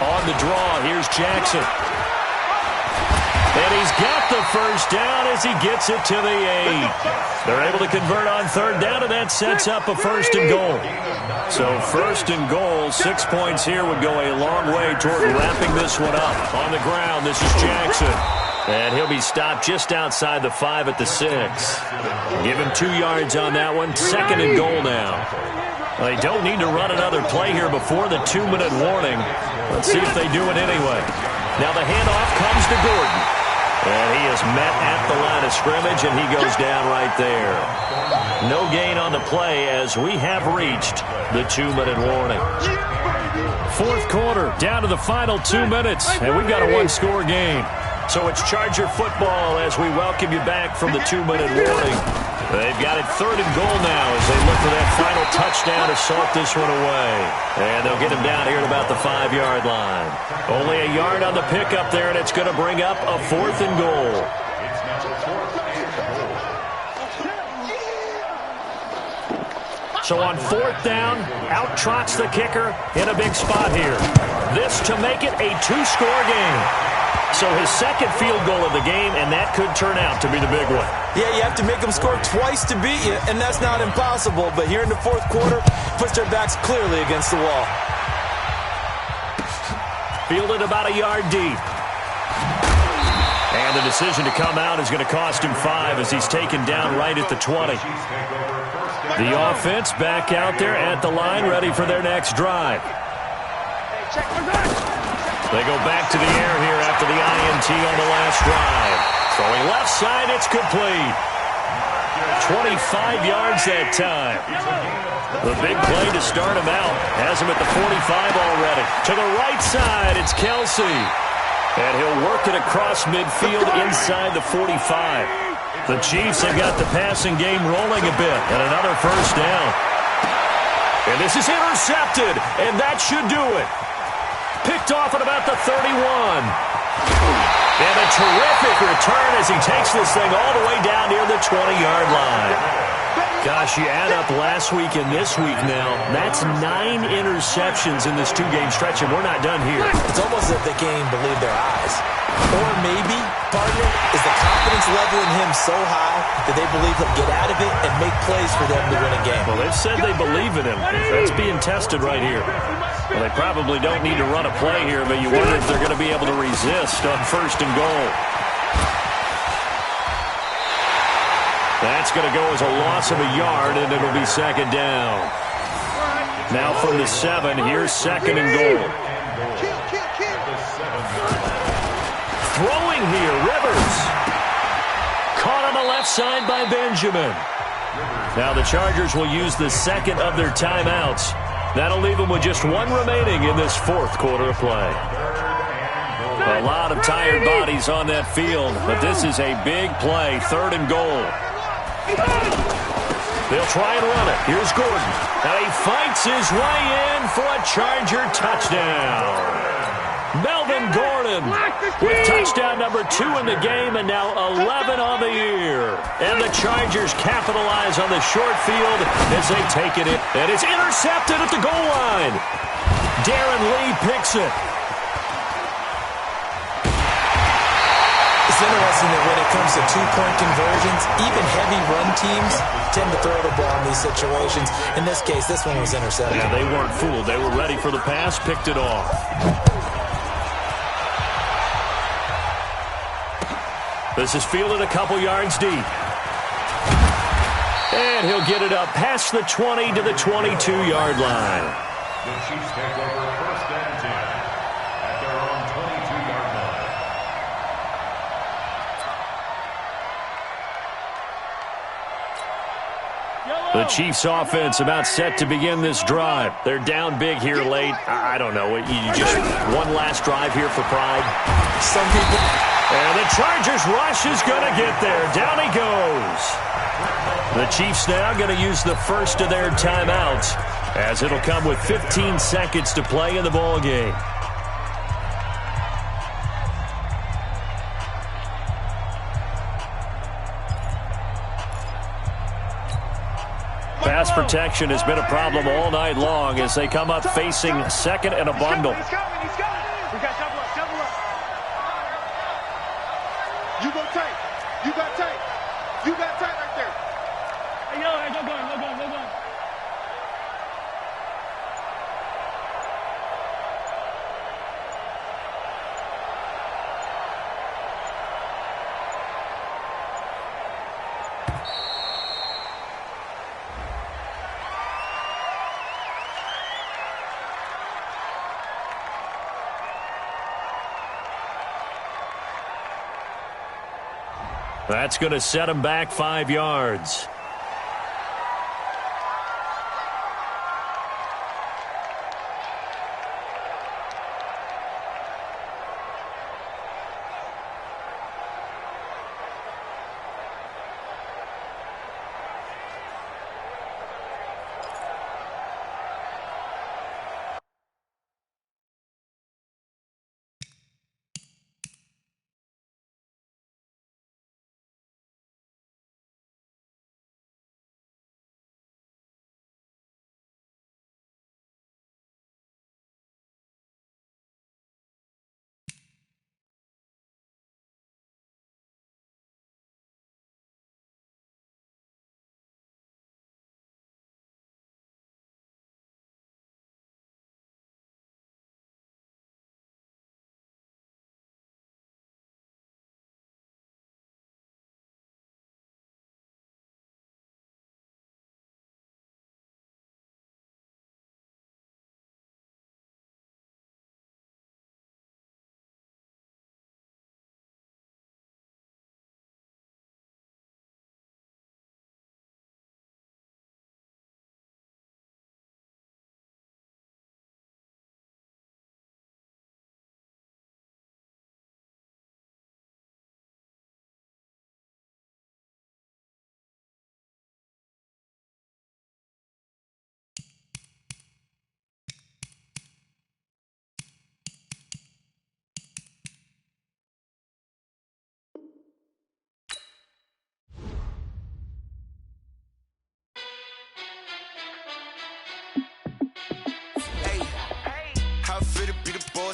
On the draw, here's Jackson. And he's got the 1st down as he gets it to the 8. They're able to convert on 3rd down, and that sets up a 1st and goal. So 1st and goal, 6 points here would go a long way toward wrapping this one up. On the ground, this is Jackson. And he'll be stopped just outside the 5 at the 6. Give him 2 yards on that one. 2nd and goal now. Well, they don't need to run another play here before the 2-minute warning. Let's see if they do it anyway. Now the handoff comes to Gordon. And he is met at the line of scrimmage, and he goes down right there. No gain on the play as we have reached the 2-minute warning. 4th quarter, down to the final 2 minutes, and we've got a 1-score game. So it's Charger football as we welcome you back from the 2-minute warning. They've got it 3rd and goal now as they look for that final touchdown to salt this one away. And they'll get him down here at about the 5-yard line. Only a yard on the pickup there, and it's going to bring up a 4th and goal. So on 4th down, out trots the kicker in a big spot here. This to make it a 2-score game. So his 2nd field goal of the game, and that could turn out to be the big one. Yeah, you have to make them score twice to beat you, and that's not impossible. But here in the 4th quarter, puts their backs clearly against the wall. Fielded about a yard deep. And the decision to come out is going to cost him 5 as he's taken down right at the 20. The offense back out there at the line, ready for their next drive. They go back to the air here after the INT on the last drive. Throwing left side, it's complete. 25 yards that time. The big play to start him out. Has him at the 45 already. To the right side, it's Kelsey. And he'll work it across midfield inside the 45. The Chiefs have got the passing game rolling a bit. And another first down. And this is intercepted. And that should do it. Picked off at about the 31. And a terrific return as he takes this thing all the way down near the 20-yard line. Gosh, you add up last week and this week now, that's 9 interceptions in this two-game stretch, and we're not done here. It's almost as if they can't even believe their eyes. Or maybe, partner, is the confidence level in him so high that they believe he'll get out of it and make plays for them to win a game. Well, they've said they believe in him. That's being tested right here. Well, they probably don't need to run a play here, but you wonder if they're going to be able to resist on first and goal. That's going to go as a loss of a yard, and it'll be second down. Now from the 7, here's second and goal. Throwing here, Rivers. Caught on the left side by Benjamin. Now the Chargers will use the second of their timeouts. That'll leave them with just one remaining in this fourth quarter of play. A lot of tired bodies on that field, but this is a big play, third and goal. They'll try and run it. Here's Gordon. And he fights his way in for a Charger touchdown. Melvin Gordon with touchdown number 2 in the game and now 11 on the year. And the Chargers capitalize on the short field as they take it in. And it's intercepted at the goal line. Darren Lee picks it. It's interesting that when it comes to two-point conversions, even heavy run teams tend to throw the ball in these situations. In this case, this one was intercepted. Yeah, they weren't fooled. They were ready for the pass, picked it off. This is fielded a couple yards deep. And he'll get it up past the 20 to the 22-yard line. The Chiefs take over first and 10 at their own 22-yard line. The Chiefs offense about set to begin this drive. They're down big here late. I don't know. You just one last drive here for pride. Some people... And the Chargers rush is going to get there. Down he goes. The Chiefs now going to use the first of their timeouts as it'll come with 15 seconds to play in the ball game. Pass protection has been a problem all night long as they come up facing second and a bundle. He's coming. We got double up. You go tight. You got tight right there. Hey, no going. That's going to set him back 5 yards.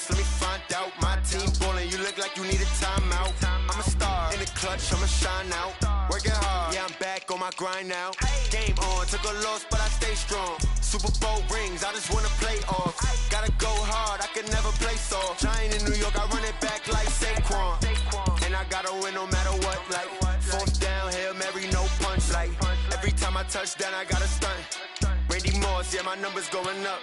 boss, let me find out. My team ballin', you look like you need a timeout. I'm a star in the clutch, I'ma shine out. Working hard, yeah, I'm back on my grind now. Game on, took a loss, but I stay strong. Super Bowl rings, I just wanna play off. Gotta go hard, I can never play soft. Giant in New York, I run it back like Saquon. And I gotta win no matter what, like fourth down, Hail Mary, no punch. Like every time I touch down, I gotta stunt. Randy Moss, yeah, my numbers going up.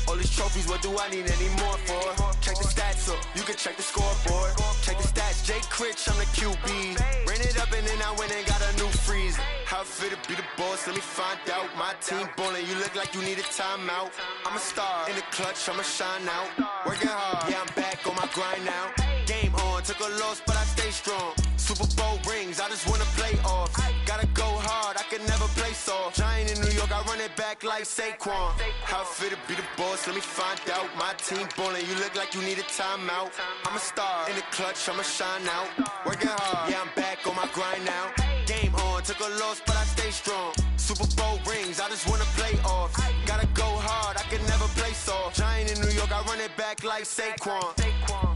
All these trophies, what do I need any more for? Check the stats up, you can check the scoreboard. Check the stats, Jay Critch, I'm the QB. Ran it up and then I went and got a new freeze. How fit to be the boss, let me find out. My team ballin', you look like you need a timeout. I'm a star in the clutch, I'ma shine out. Working hard, yeah, I'm back on my grind now. Game on, took a loss, but I stay strong. Super Bowl rings, I just wanna play off. Gotta go hard, I can never play soft. Giant in New York, I run it back like Saquon. How fit to be the boss, let me find out. My team ballin', you look like you need a timeout. I'm a star in the clutch, I'ma shine out. Working hard, yeah, I'm back on my grind now. Game on, took a loss, but I stay strong. Super Bowl rings, I just wanna play off. Gotta go hard, I can never play soft. Giant in New York, I run it back like Saquon.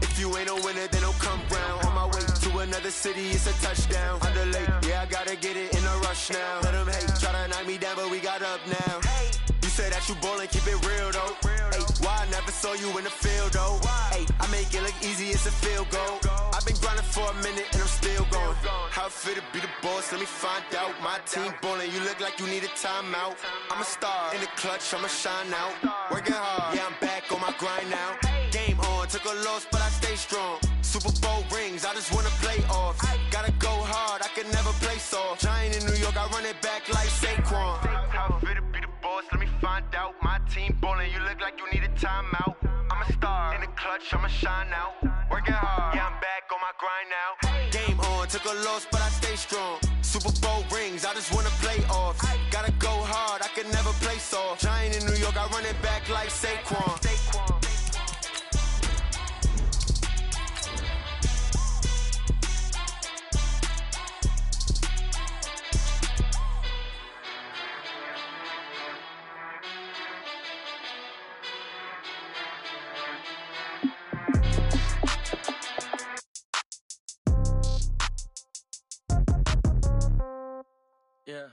If you ain't a winner, then don't come round. On my way to another city, it's a touchdown. Underlay, yeah, I gotta get it in a rush now. Let them hate, try to knock me down, but we got up now. You say that you ballin', keep it real though. Hey, why I never saw you in the field though? Hey, I make it look easy, it's a field goal. I've been grinding for a minute and I'm still going. How fit to be the boss, let me find out. My team ballin', you look like you need a timeout. I'm a star in the clutch, I'ma shine out. Working hard, yeah, I'm back on my grind now. Game on, took a loss, but I stay strong. Super Bowl rings, I just wanna play off. Gotta go hard, I can never play soft. Giant in New York, I run it back like Saquon. How fit to be the boss, let me find out. My team ballin', you look like you need a timeout. I'm a star in the clutch, I'ma shine out. Working hard, yeah, I'm back on my grind now. Game on, took a loss, but I stay strong. Super Bowl rings, I just wanna play off. Gotta go hard, I can never play soft. Giant in New York, I run it back like Saquon. Yeah.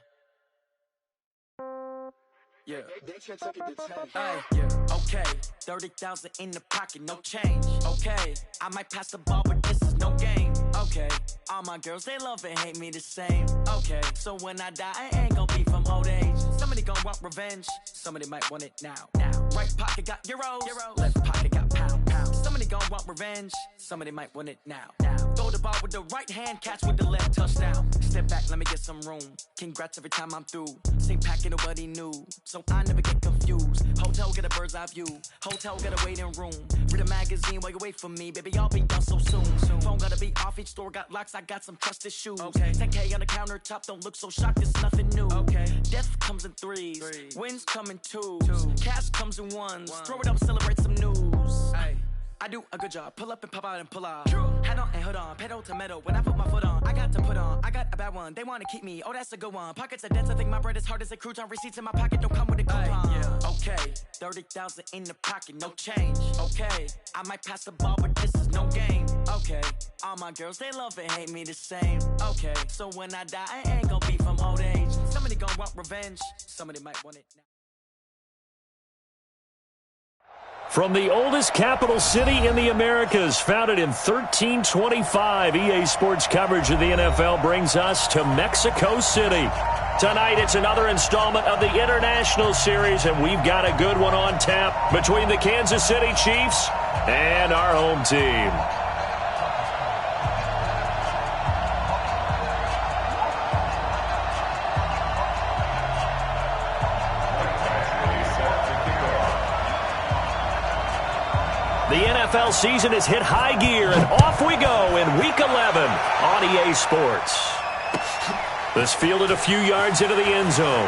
Yeah. Hey, yeah. Okay. 30,000 in the pocket, no change. Okay. I might pass the ball, but this is no game. Okay. All my girls, they love and hate me the same. Okay. So when I die, I ain't gonna be from old age. Somebody gonna want revenge. Somebody might want it now. Right pocket got euros. Left pocket got pound. Somebody gonna want revenge. Somebody might want it now. Throw the ball with the right hand, catch with the left, touchdown. Step back, let me get some room. Congrats every time I'm through. Same packet, nobody knew, so I never get confused. Hotel, get a bird's eye view. Hotel, get a waiting room. Read a magazine while you wait for me, baby, I'll be done so soon. Phone gotta be off, each store got locks, I got some trusted shoes. Okay. 10K on the countertop, don't look so shocked, it's nothing new. Okay. Death comes in threes. Wins come in twos. Cash comes in ones. Throw it up, celebrate some news. Ay. I do a good job, pull up and pop out and pull out. Head on and hood on, pedal to metal. When I put my foot on, I got to put on. I got a bad one, they wanna keep me, oh that's a good one. Pockets are dense, I think my bread is hard as a crouton. Receipts in my pocket don't come with a coupon. Yeah. Okay, 30,000 in the pocket, no change. Okay, I might pass the ball, but this is no game. Okay, all my girls, they love and hate me the same. Okay, so when I die, I ain't gonna be from old age. Somebody gonna want revenge, somebody might want it now. From the oldest capital city in the Americas, founded in 1325, EA Sports coverage of the NFL brings us to Mexico City. Tonight, it's another installment of the International Series, and we've got a good one on tap between the Kansas City Chiefs and our home team. The NFL season has hit high gear, and off we go in Week 11 on EA Sports. This fielded a few yards into the end zone.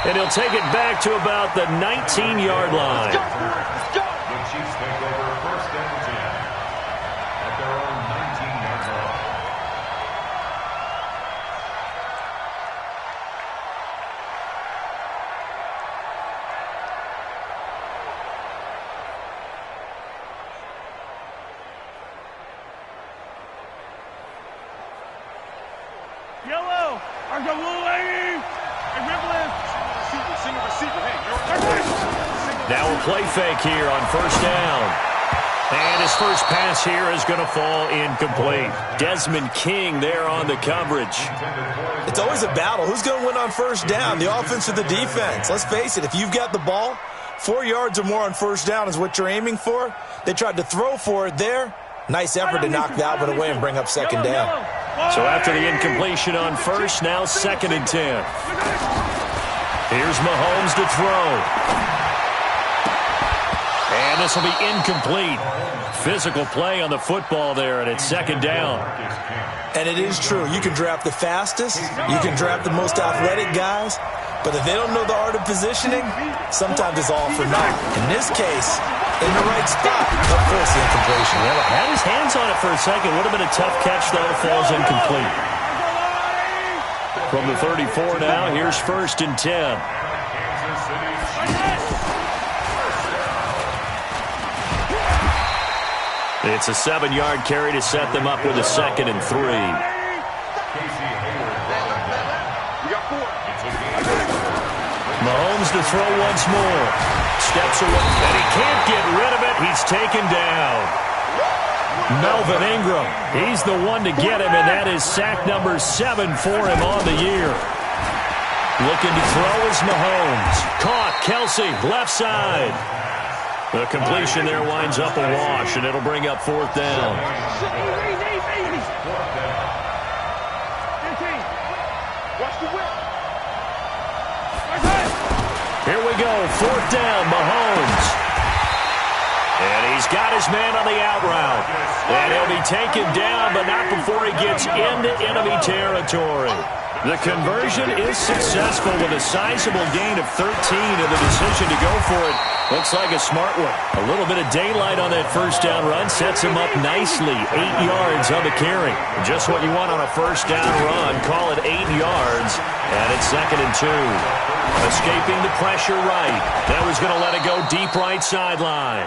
And he'll take it back to about the 19-yard line. The Chiefs take over first and 10 at their own 19-yard line. Yellow. There's a blue lady. Hey, Ripley. Single receiver. Hey, now a play fake here on first down. And his first pass here is going to fall incomplete. Desmond King there on the coverage. It's always a battle. Who's going to win on first down, the offense or the defense? Let's face it, if you've got the ball, 4 yards or more on first down is what you're aiming for. They tried to throw for it there. Nice effort to knock that one away and bring up second down. So after the incompletion on first, now 2nd and 10. Here's Mahomes to throw. And this will be incomplete. Physical play on the football there, and it's 2nd down. And it is true. You can draft the fastest. You can draft the most athletic guys. But if they don't know the art of positioning, sometimes it's all for naught. In this case, in the right spot, but force the incompletion. Well, had his hands on it for a second. Would have been a tough catch, though. Falls incomplete. From the 34 now, here's 1st and 10. It's a 7-yard carry to set them up with a 2nd and 3. Mahomes to throw once more. Steps away, and he can't get rid of it. He's taken down. Melvin Ingram, he's the one to get him, and that is sack number 7 for him on the year. Looking to throw is Mahomes. Caught, Kelsey, left side. The completion there winds up a wash, and it'll bring up 4th down. Here we go, 4th down, Mahomes. And he's got his man on the out route. And he'll be taken down, but not before he gets into enemy territory. The conversion is successful with a sizable gain of 13 and the decision to go for it. Looks like a smart one. A little bit of daylight on that first down run sets him up nicely. 8 yards on the carry. Just what you want on a first down run. Call it 8 yards. And it's 2nd and 2. Escaping the pressure right. That was going to let it go deep right sideline.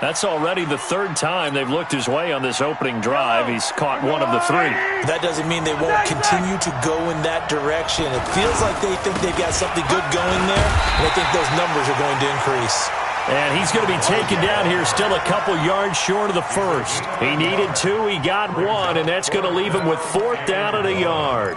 That's already the 3rd time they've looked his way on this opening drive. He's caught 1 of the 3. That doesn't mean they won't continue to go in that direction. It feels like they think they've got something good going there, and I think those numbers are going to increase. And he's going to be taken down here still a couple yards short of the 1st. He needed 2, he got 1, and that's going to leave him with 4th down at a yard.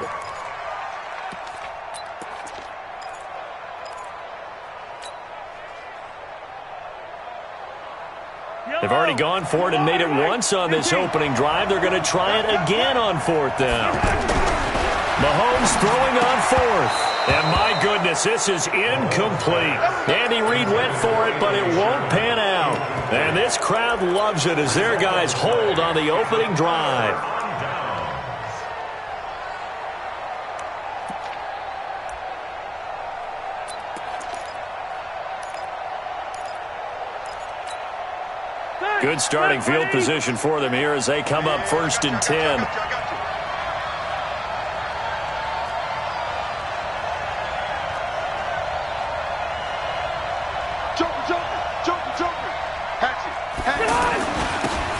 They've already gone for it and made it once on this opening drive. They're going to try it again on 4th down. Mahomes throwing on 4th. And my goodness, this is incomplete. Andy Reid went for it, but it won't pan out. And this crowd loves it as their guys hold on the opening drive. Good starting field position for them here as they come up 1st and 10.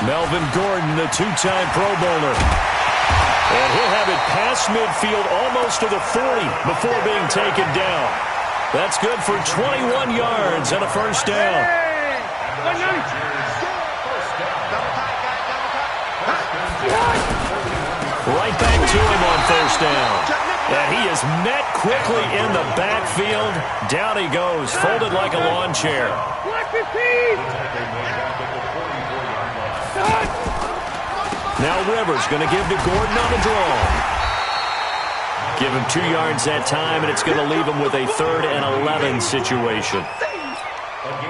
Melvin Gordon, the 2-time Pro Bowler. And he'll have it past midfield almost to the 40 before being taken down. That's good for 21 yards and a first down. Right back to him on first down. And he is met quickly in the backfield. Down he goes, folded like a lawn chair. Now Rivers going to give to Gordon on the draw. Give him 2 yards that time, and it's going to leave him with a 3rd and 11 situation.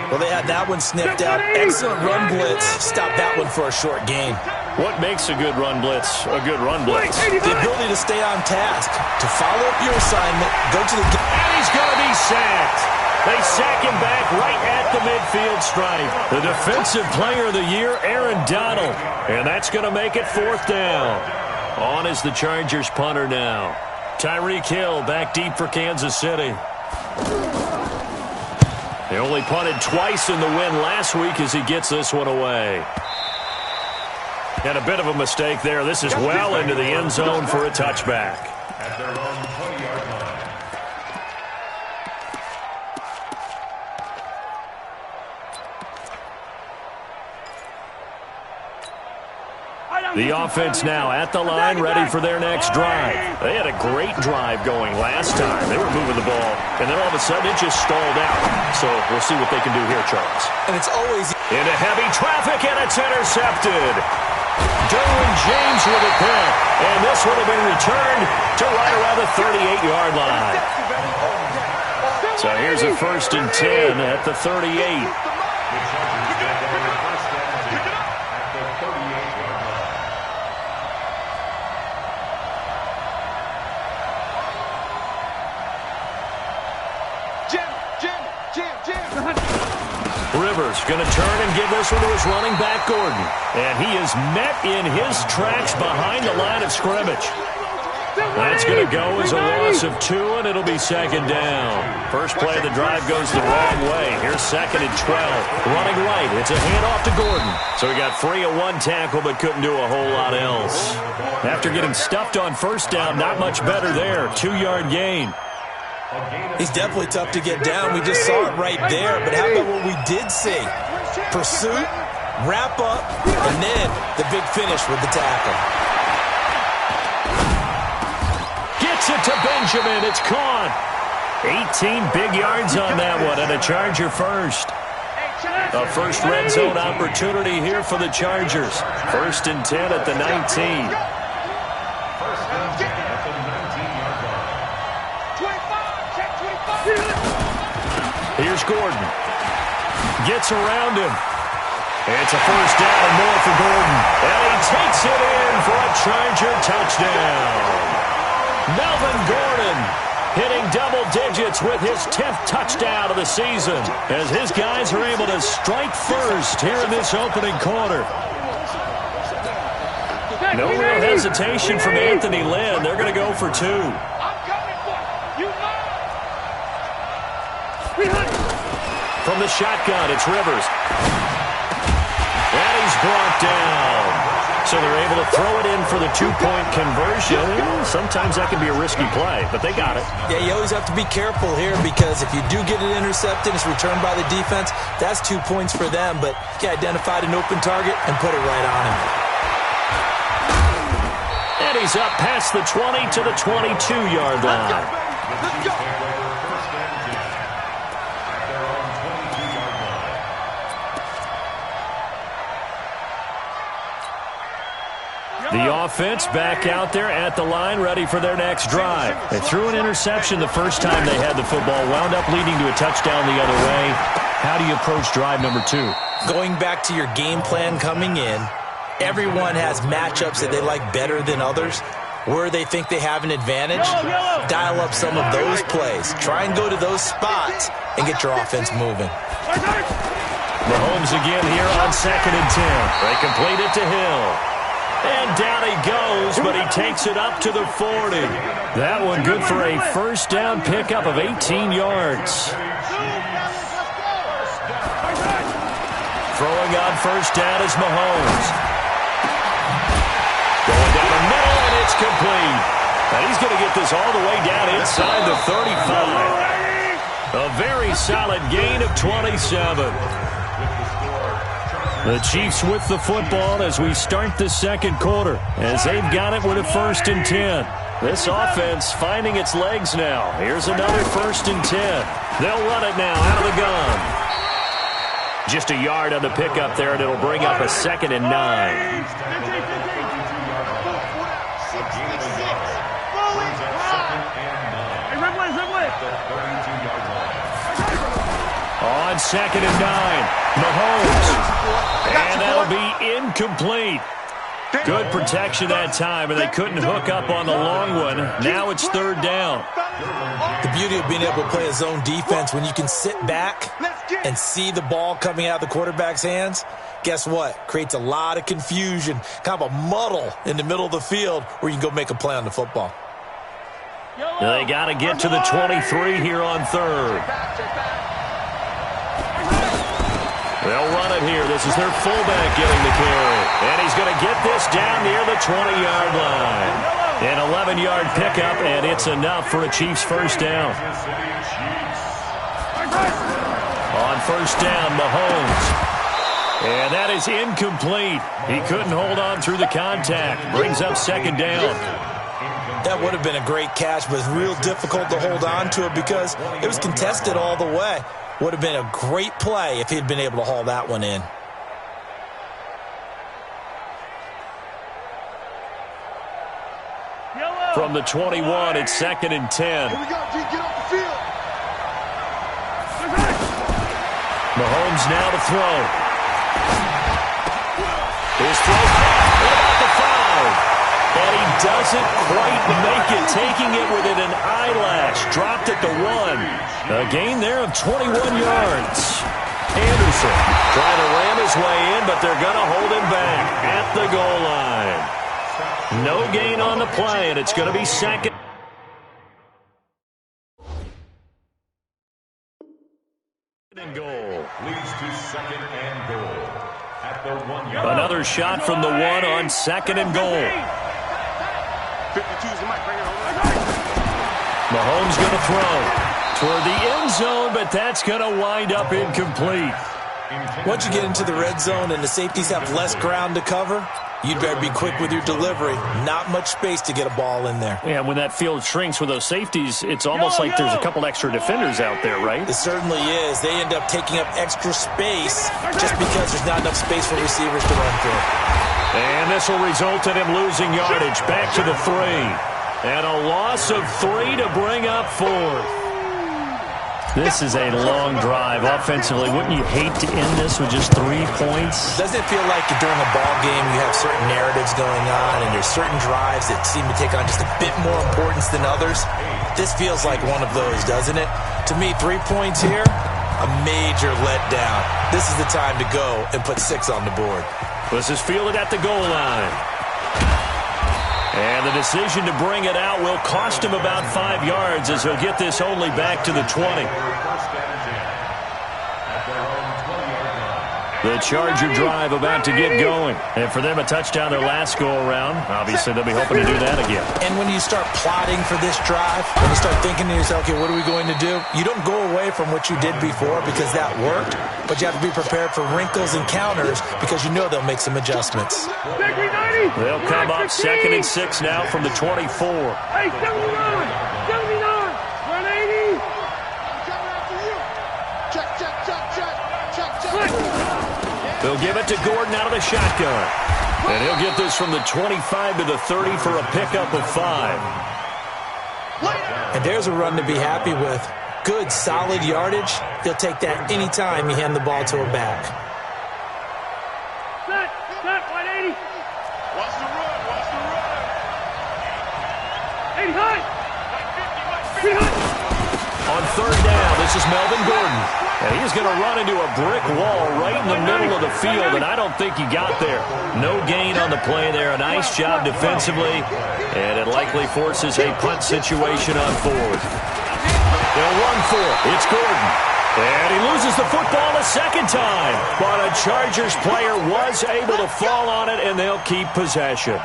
Well, they had that one snipped out. Excellent run blitz. Stop that one for a short gain. What makes a good run blitz a good run blitz? The ability to stay on task, to follow up your assignment, go to the... And he's going to be sacked. They sack him back right at the midfield stripe. The defensive player of the year, Aaron Donald. And that's going to make it 4th down. On is the Chargers punter now. Tyreek Hill back deep for Kansas City. They only punted twice in the win last week as he gets this one away. And a bit of a mistake there. This is well into the end zone for a touchback. At their own 20-yard line. The offense now at the line, ready for their next drive. They had a great drive going last time. They were moving the ball, and then all of a sudden it just stalled out. So we'll see what they can do here, Charles. And it's always into heavy traffic, and it's intercepted. Derwin James with a pick, and this would have been returned to right around the 38-yard line. So here's a 1st and 10 at the 38. Rivers going to turn and give this one to his running back, Gordon. And he is met in his tracks behind the line of scrimmage. That's going to go as a loss of 2, and it'll be 2nd down. First play of the drive goes the wrong way. Here's 2nd and 12. Running right. It's a handoff to Gordon. So he got free of 1 tackle, but couldn't do a whole lot else. After getting stuffed on 1st down, not much better there. 2-yard gain. He's definitely tough to get down. We just saw it right there. But how about what we did see? Pursuit, wrap up, and then the big finish with the tackle. Gets it to Benjamin. It's caught. 18 big yards on that one, and a Charger first. A first red zone opportunity here for the Chargers. 1st and 10 at the 19. Here's Gordon. Gets around him. It's a 1st down and more for Gordon. And he takes it in for a Charger touchdown. Melvin Gordon hitting double digits with his 10th touchdown of the season as his guys are able to strike first here in this opening quarter. No real hesitation from Anthony Lynn. They're going to go for 2. From the shotgun, it's Rivers. And he's brought down. So they're able to throw it in for the 2-point conversion. Sometimes that can be a risky play, but they got it. Yeah, you always have to be careful here because if you do get it intercepted, it's returned by the defense, that's 2 points for them. But he identified an open target and put it right on him. And he's up past the 20 to the 22-yard line. Let's go. The offense back out there at the line, ready for their next drive. They threw an interception the first time they had the football, wound up leading to a touchdown the other way. How do you approach drive number 2? Going back to your game plan coming in, everyone has matchups that they like better than others. Where they think they have an advantage, dial up some of those plays. Try and go to those spots and get your offense moving. Mahomes again here on 2nd and 10. They complete it to Hill. And down he goes, but he takes it up to the 40. That one good for a 1st down pickup of 18 yards. Throwing on 1st down is Mahomes. Going down the middle, and it's complete. And he's going to get this all the way down inside the 35. A very solid gain of 27. The Chiefs with the football as we start the 2nd quarter, as they've got it with a 1st and 10. This offense finding its legs now. Here's another 1st and 10. They'll run it now out of the gun. Just a yard on the pickup there, and it'll bring up a 2nd and 9. On 2nd and 9, Mahomes. And that'll be incomplete. Good protection that time, and they couldn't hook up on the long one. Now it's 3rd down. The beauty of being able to play a zone defense when you can sit back and see the ball coming out of the quarterback's hands, guess what? Creates a lot of confusion, kind of a muddle in the middle of the field where you can go make a play on the football. They got to get to the 23 here on 3rd. They'll run it here. This is their fullback getting the carry. And he's going to get It's down near the 20-yard line. An 11-yard pickup, and it's enough for a Chiefs first down. On first down, Mahomes. And that is incomplete. He couldn't hold on through the contact. Brings up second down. That would have been a great catch, but it's real difficult to hold on to it because it was contested all the way. Would have been a great play if he'd been able to haul that one in. From the 21, it's 2nd and 10. Here we go, G. Get off the field. Mahomes now to throw. His throw caught. What about the 5? And he doesn't quite make it, taking it within an eyelash. Dropped at the 1. A gain there of 21 yards. Anderson trying to ram his way in, but they're going to hold him back at the goal line. No gain on the play, and it's going to be second. And goal. Leads to 2nd and goal. At the 1-yard. Another shot from the 1 on 2nd and goal. 52 is the mic right here. Mahomes going to throw toward the end zone, but that's going to wind up incomplete. Once you get into the red zone and the safeties have less ground to cover, you'd better be quick with your delivery. Not much space to get a ball in there. Yeah, when that field shrinks with those safeties, it's almost like there's a couple extra defenders out there, right? It certainly is. They end up taking up extra space just because there's not enough space for receivers to run through. And this will result in him losing yardage back to the 3. And a loss of 3 to bring up 4th. This is a long drive offensively. Wouldn't you hate to end this with just 3 points? Doesn't it feel like during a ball game you have certain narratives going on and there's certain drives that seem to take on just a bit more importance than others? This feels like one of those, doesn't it? To me, 3 points here, a major letdown. This is the time to go and put 6 on the board. This is fielded at the goal line. And the decision to bring it out will cost him about 5 yards as he'll get this only back to the 20. The Charger drive about to get going. And for them, a touchdown their last go-around. Obviously, they'll be hoping to do that again. And when you start plotting for this drive, when you start thinking to yourself, okay, what are we going to do? You don't go away from what you did before because that worked, but you have to be prepared for wrinkles and counters because you know they'll make some adjustments. They'll come up 2nd and 6 now from the 24. Hey, 79! 180! Check. They'll give it to Gordon out of the shotgun. And he'll get this from the 25 to the 30 for a pickup of 5. And there's a run to be happy with. Good, solid yardage. He'll take that anytime you hand the ball to a back. Set, 180. Watch the run. 80 high. On third down, this is Melvin Gordon. And he's going to run into a brick wall right in the middle of the field, and I don't think he got there. No gain on the play there. A nice job defensively, and it likely forces a punt situation on 4th. They'll run for it. It's Gordon. And he loses the football a second time. But a Chargers player was able to fall on it, and they'll keep possession.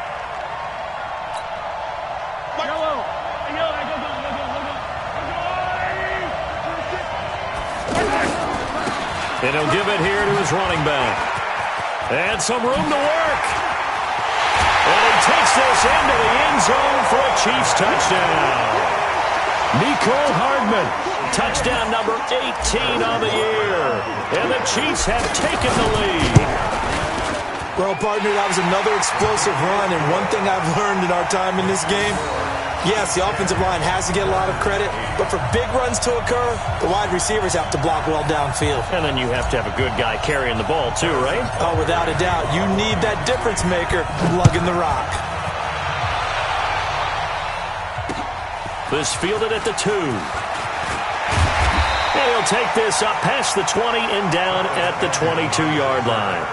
And he'll give it here to his running back. And some room to work. And he takes this into the end zone for a Chiefs touchdown. Nicole Hardman, touchdown number 18 on the year. And the Chiefs have taken the lead. Well, partner, that was another explosive run. And one thing I've learned in our time in this game, yes, the offensive line has to get a lot of credit, but for big runs to occur, the wide receivers have to block well downfield. And then you have to have a good guy carrying the ball too, right? Oh, without a doubt. You need that difference maker lugging the rock. This fielded at the 2. And he'll take this up past the 20 and down at the 22-yard line.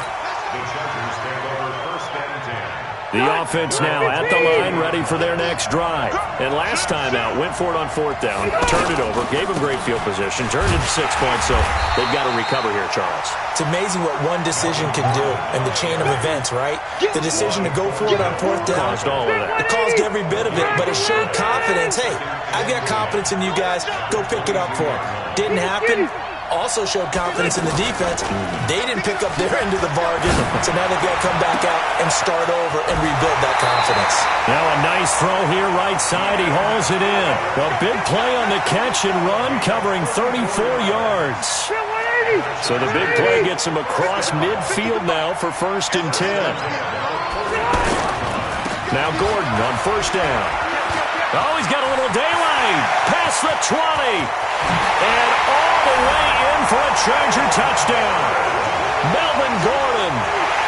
The Chargers take over 1st and 10. The offense now at the line, ready for their next drive. And last time out, went for it on 4th down, turned it over, gave them great field position, turned it to 6 points, so they've got to recover here, Charles. It's amazing what one decision can do in the chain of events, right? The decision to go for it on 4th down. Caused all of that. It caused every bit of it, but it showed confidence. Hey, I've got confidence in you guys. Go pick it up for them. Didn't happen. Also showed confidence in the defense. They didn't pick up their end of the bargain, so now they've got to come back out and start over and rebuild that confidence. Now a nice throw here, right side. He hauls it in. A big play on the catch and run, covering 34 yards. So the big play gets him across midfield now for 1st and 10. Now Gordon on 1st down. Oh, he's got a little daylight. Past the 20. And all the way in for a Charger touchdown. Melvin Gordon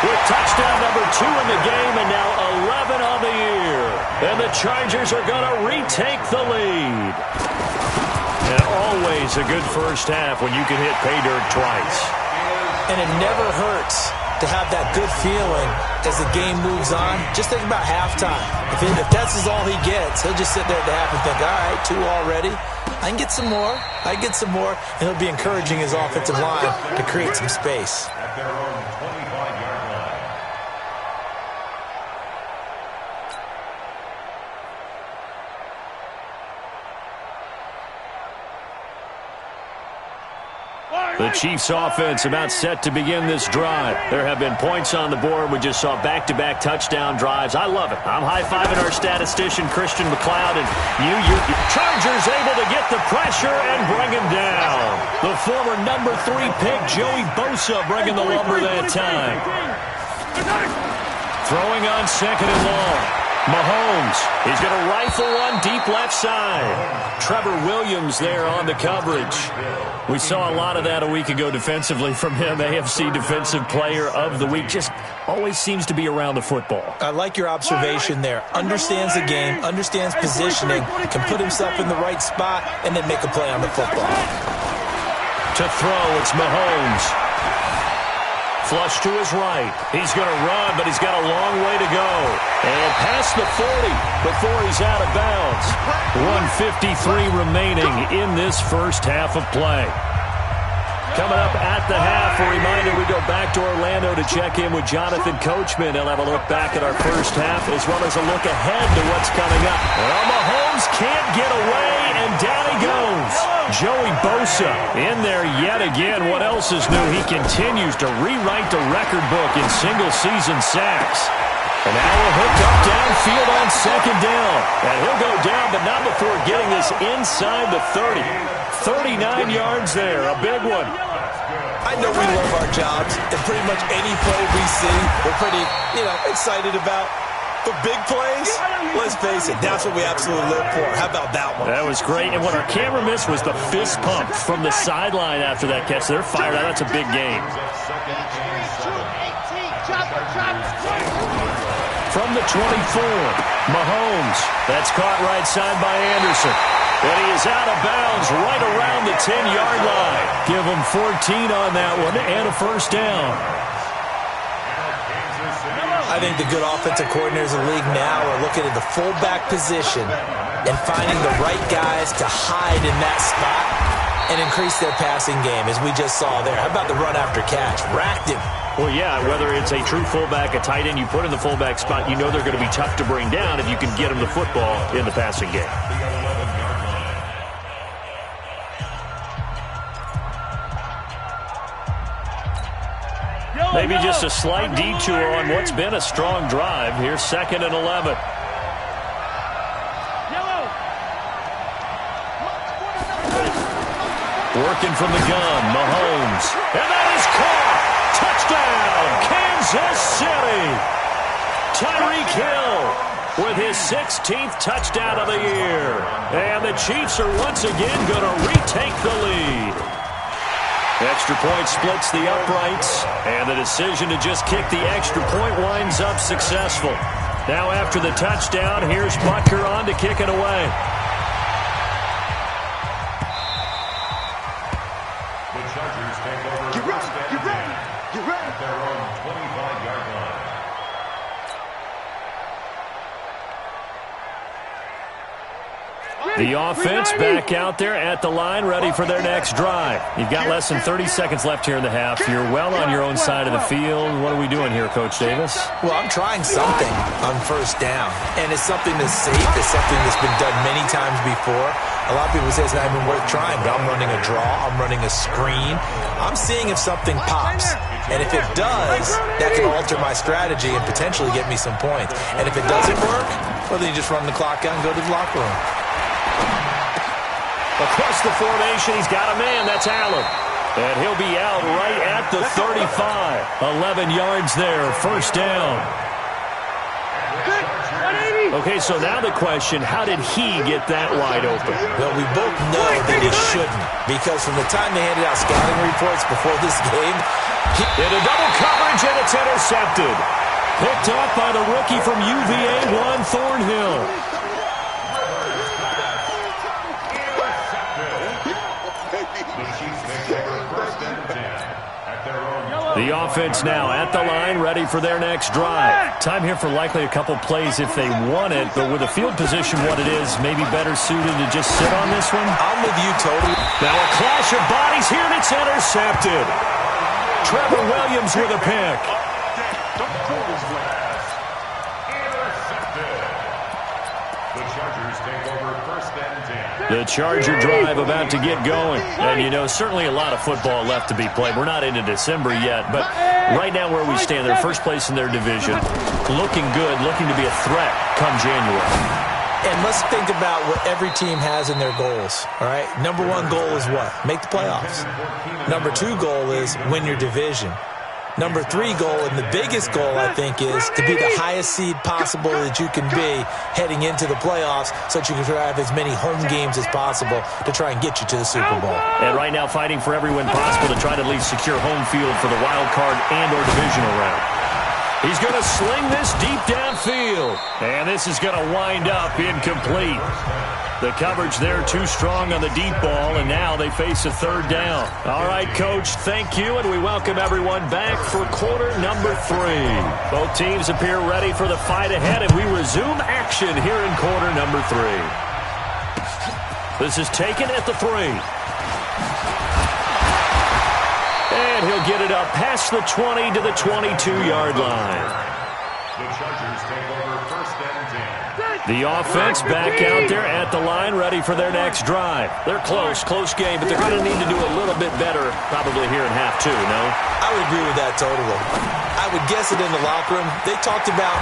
with touchdown number 2 in the game and now 11 on the year. And the Chargers are going to retake the lead. And always a good first half when you can hit pay dirt twice. And it never hurts to have that good feeling as the game moves on. Just think about halftime. If that's all he gets, he'll just sit there at the half and think, all right, 2 already. I can get some more. I can get some more. And he'll be encouraging his offensive line to create some space. At their own 25-yard line. The Chiefs offense about set to begin this drive. There have been points on the board. We just saw back-to-back touchdown drives. I love it. I'm high-fiving our statistician, Christian McLeod, and you Chargers able to get the pressure and bring him down. The former number 3 pick, Joey Bosa, bringing the lumber that time. Throwing on 2nd and long. Mahomes, he's going to rifle one deep left side. Trevor Williams there on the coverage. We saw a lot of that a week ago defensively from him. AFC Defensive Player of the Week. Just always seems to be around the football. I like your observation there. Understands the game, understands positioning, can put himself in the right spot, and then make a play on the football. To throw, it's Mahomes. Flush to his right. He's going to run, but he's got a long way to go. And past the 40 before he's out of bounds. 1:53 remaining in this first half of play. Coming up at the half, a reminder we go back to Orlando to check in with Jonathan Coachman. He'll have a look back at our first half as well as a look ahead to what's coming up. Well, Mahomes can't get away, and down he goes. Joey Bosa in there yet again. What else is new? He continues to rewrite the record book in single-season sacks. And now we'll hook up downfield on 2nd down. And he'll go down, but not before getting this inside the 30. 39 yards there, a big one. I know we love our jobs, and pretty much any play we see, we're pretty, excited about. But big plays, let's face it, that's what we absolutely live for. How about that one? That was great. And what our camera missed was the fist pump from the sideline after that catch. They're fired out. That's a big game. From the 24, Mahomes. That's caught right side by Anderson. And he is out of bounds right around the 10-yard line. Give him 14 on that one and a first down. I think the good offensive coordinators in the league now are looking at the fullback position and finding the right guys to hide in that spot and increase their passing game, as we just saw there. How about the run after catch? Racked him. Well, yeah, whether it's a true fullback, a tight end, you put in the fullback spot, you know they're going to be tough to bring down if you can get them the football in the passing game. Maybe just a slight detour on what's been a strong drive. Here's 2nd and 11. Working from the gun, Mahomes. And that is caught. Touchdown, Kansas City. Tyreek Hill with his 16th touchdown of the year. And the Chiefs are once again going to retake the lead. Extra point splits the uprights, and the decision to just kick the extra point winds up successful. Now after the touchdown, here's Butker on to kick it away. The Chargers take over first and 10 at their own 25-yard line. The offense back out there at the line, ready for their next drive. You've got less than 30 seconds left here in the half. You're well on your own side of the field. What are we doing here, Coach Davis? Well, I'm trying something on first down, and it's something that's safe. It's something that's been done many times before. A lot of people say it's not even worth trying, but I'm running a draw. I'm running a screen. I'm seeing if something pops. And if it does, that can alter my strategy and potentially get me some points. And if it doesn't work, well, then you just run the clock out and go to the locker room. Across the formation, he's got a man. That's Allen. And he'll be out right at the 35. 11 yards there, first down. Okay, so now the question, how did he get that wide open? Well, we both know that he shouldn't, because from the time they handed out scouting reports before this game, in a double coverage, and it's intercepted. Picked off by the rookie from UVA, Juan Thornhill. The offense now at the line, ready for their next drive. Time here for likely a couple plays if they want it, but with the field position what it is, maybe better suited to just sit on this one? I'm with you totally. Now a clash of bodies here, and it's intercepted. Trevor Williams with a pick. The Charger drive about to get going. And, you know, certainly a lot of football left to be played. We're not into December yet, but right now where we stand, they're first place in their division. Looking good, looking to be a threat come January. And let's think about what every team has in their goals, all right? Number one goal is what? Make the playoffs. Number two goal is win your division. Number three goal, and the biggest goal, I think, is to be the highest seed possible that you can be heading into the playoffs so that you can have as many home games as possible to try and get you to the Super Bowl. And right now fighting for every win possible to try to at least secure home field for the wild card and or divisional round. He's going to sling this deep downfield. And this is going to wind up incomplete. The coverage there too strong on the deep ball, and now they face a third down. All right, Coach, thank you, and we welcome everyone back for quarter number 3. Both teams appear ready for the fight ahead, and we resume action here in quarter number 3. This is taken at the 3. And he'll get it up past the 20 to the 22-yard line. The Chargers take over first and 10. The offense back out there at the line, ready for their next drive. They're close game, but they're going to need to do a little bit better probably here in half 2, no? I would agree with that totally. I would guess it in the locker room. They talked about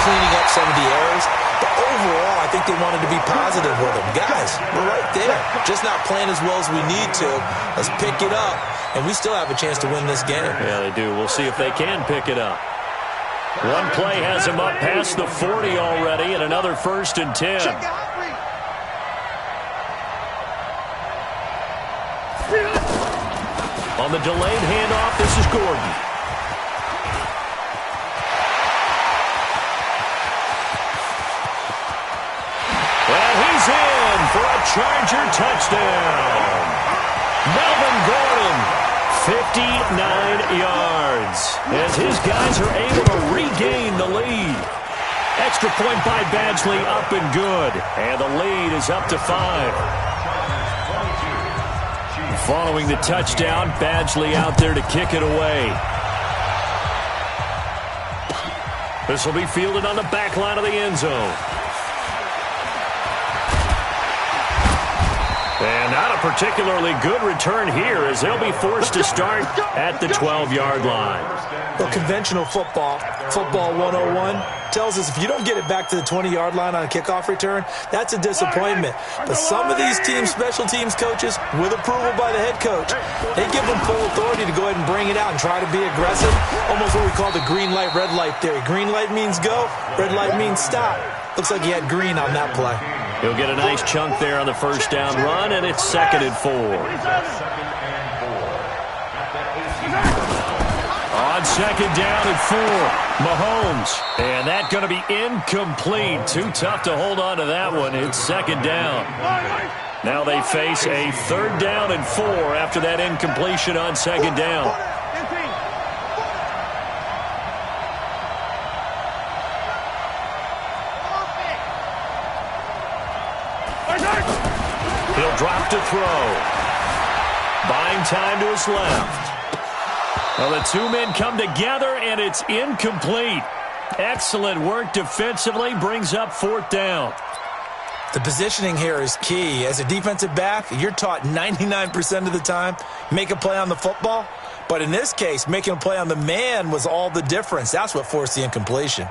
cleaning up some of the errors, but overall, I think they wanted to be positive with them. Guys, we're right there. Just not playing as well as we need to. Let's pick it up, and we still have a chance to win this game. Yeah, they do. We'll see if they can pick it up. One play has him up past the 40 already, and another 1st and 10. On the delayed handoff, this is Gordon. And he's in for a Charger touchdown. Melvin Gordon, 59 yards, as his guys are able to regain the lead. Extra point by Badgley, up and good. And the lead is up to 5. Following the touchdown, Badgley out there to kick it away. This will be fielded on the back line of the end zone. And not a particularly good return here, as they'll be forced to start at the 12-yard line. Well, conventional football 101, tells us if you don't get it back to the 20-yard line on a kickoff return, that's a disappointment. But some of these teams, special teams coaches, with approval by the head coach, they give them full authority to go ahead and bring it out and try to be aggressive, almost what we call the green light, red light theory. Green light means go, red light means stop. Looks like he had green on that play. He'll get a nice chunk there on the first down run, and it's 2nd and 4. On 2nd down and 4, Mahomes. And that's going to be incomplete. Too tough to hold on to that one. It's 2nd down. Now they face a 3rd down and 4 after that incompletion on 2nd down. He'll drop to throw. Buying time to his left. Well, the two men come together, and it's incomplete. Excellent work defensively, brings up 4th down. The positioning here is key. As a defensive back, you're taught 99% of the time, make a play on the football. But in this case, making a play on the man was all the difference. That's what forced the incompletion.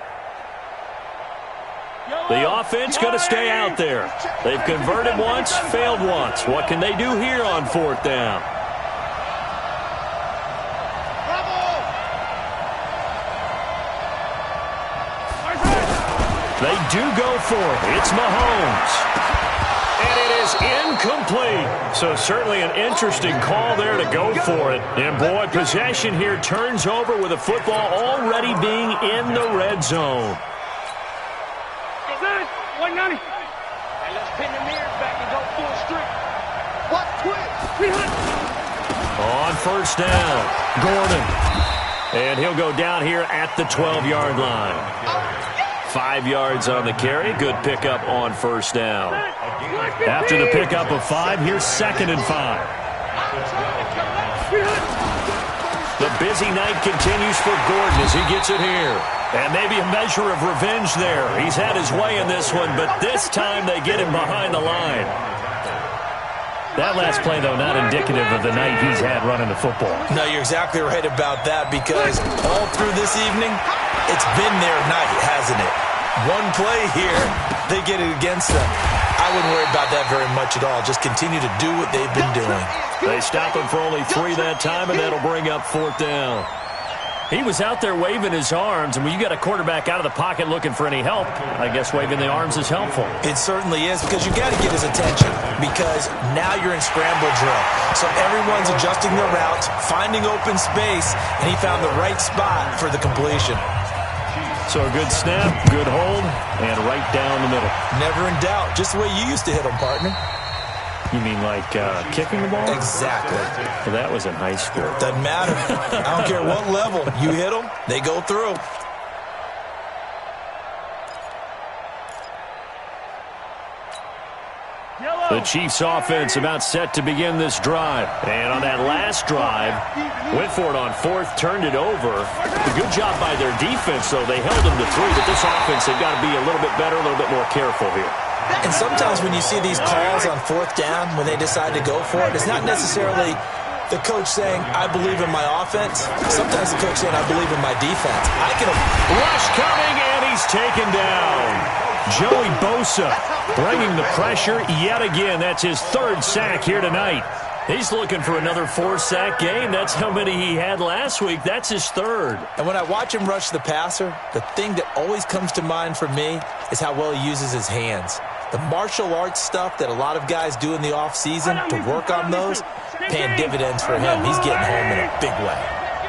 The offense going to stay out there. They've converted once, failed once. What can they do here on 4th down? They do go for it. It's Mahomes. And it is incomplete. So certainly an interesting call there to go for it. And boy, possession here turns over with the football already being in the red zone. 190. Hey, let's pin the mirrors back and go full strip. What? Quick. On 1st down, Gordon. And he'll go down here at the 12-yard line. 5 yards on the carry. Good pickup on 1st down. After the pickup of 5, here's 2nd and 5. The busy night continues for Gordon as he gets it here. And maybe a measure of revenge there. He's had his way in this one, but this time they get him behind the line. That last play, though, not indicative of the night he's had running the football. No, you're exactly right about that, because all through this evening, it's been their night, hasn't it? One play here, they get it against them. I wouldn't worry about that very much at all. Just continue to do what they've been doing. They stop him for only 3 that time, and that'll bring up 4th down. He was out there waving his arms, and when you got a quarterback out of the pocket looking for any help, I guess waving the arms is helpful. It certainly is, because you got to get his attention, because now you're in scramble drill. So everyone's adjusting their routes, finding open space, and he found the right spot for the completion. So a good snap, good hold, and right down the middle. Never in doubt. Just the way you used to hit them, partner. You mean like kicking the ball? Exactly. Well, that was in high school. Doesn't matter. I don't care what level. You hit them, they go through. The Chiefs offense about set to begin this drive. And on that last drive, went for it on 4th, turned it over. A good job by their defense, though. They held them to 3, but this offense, they've got to be a little bit better, a little bit more careful here. And sometimes when you see these calls on 4th down, when they decide to go for it, it's not necessarily the coach saying, I believe in my offense. Sometimes the coach saying, I believe in my defense. Rush coming, and he's taken down. Joey Bosa bringing the pressure yet again. That's his 3rd sack here tonight. He's looking for another 4-sack game. That's how many he had last week. That's his 3rd. And when I watch him rush the passer, the thing that always comes to mind for me is how well he uses his hands. The martial arts stuff that a lot of guys do in the offseason to work on those, paying dividends for him. He's getting home in a big way.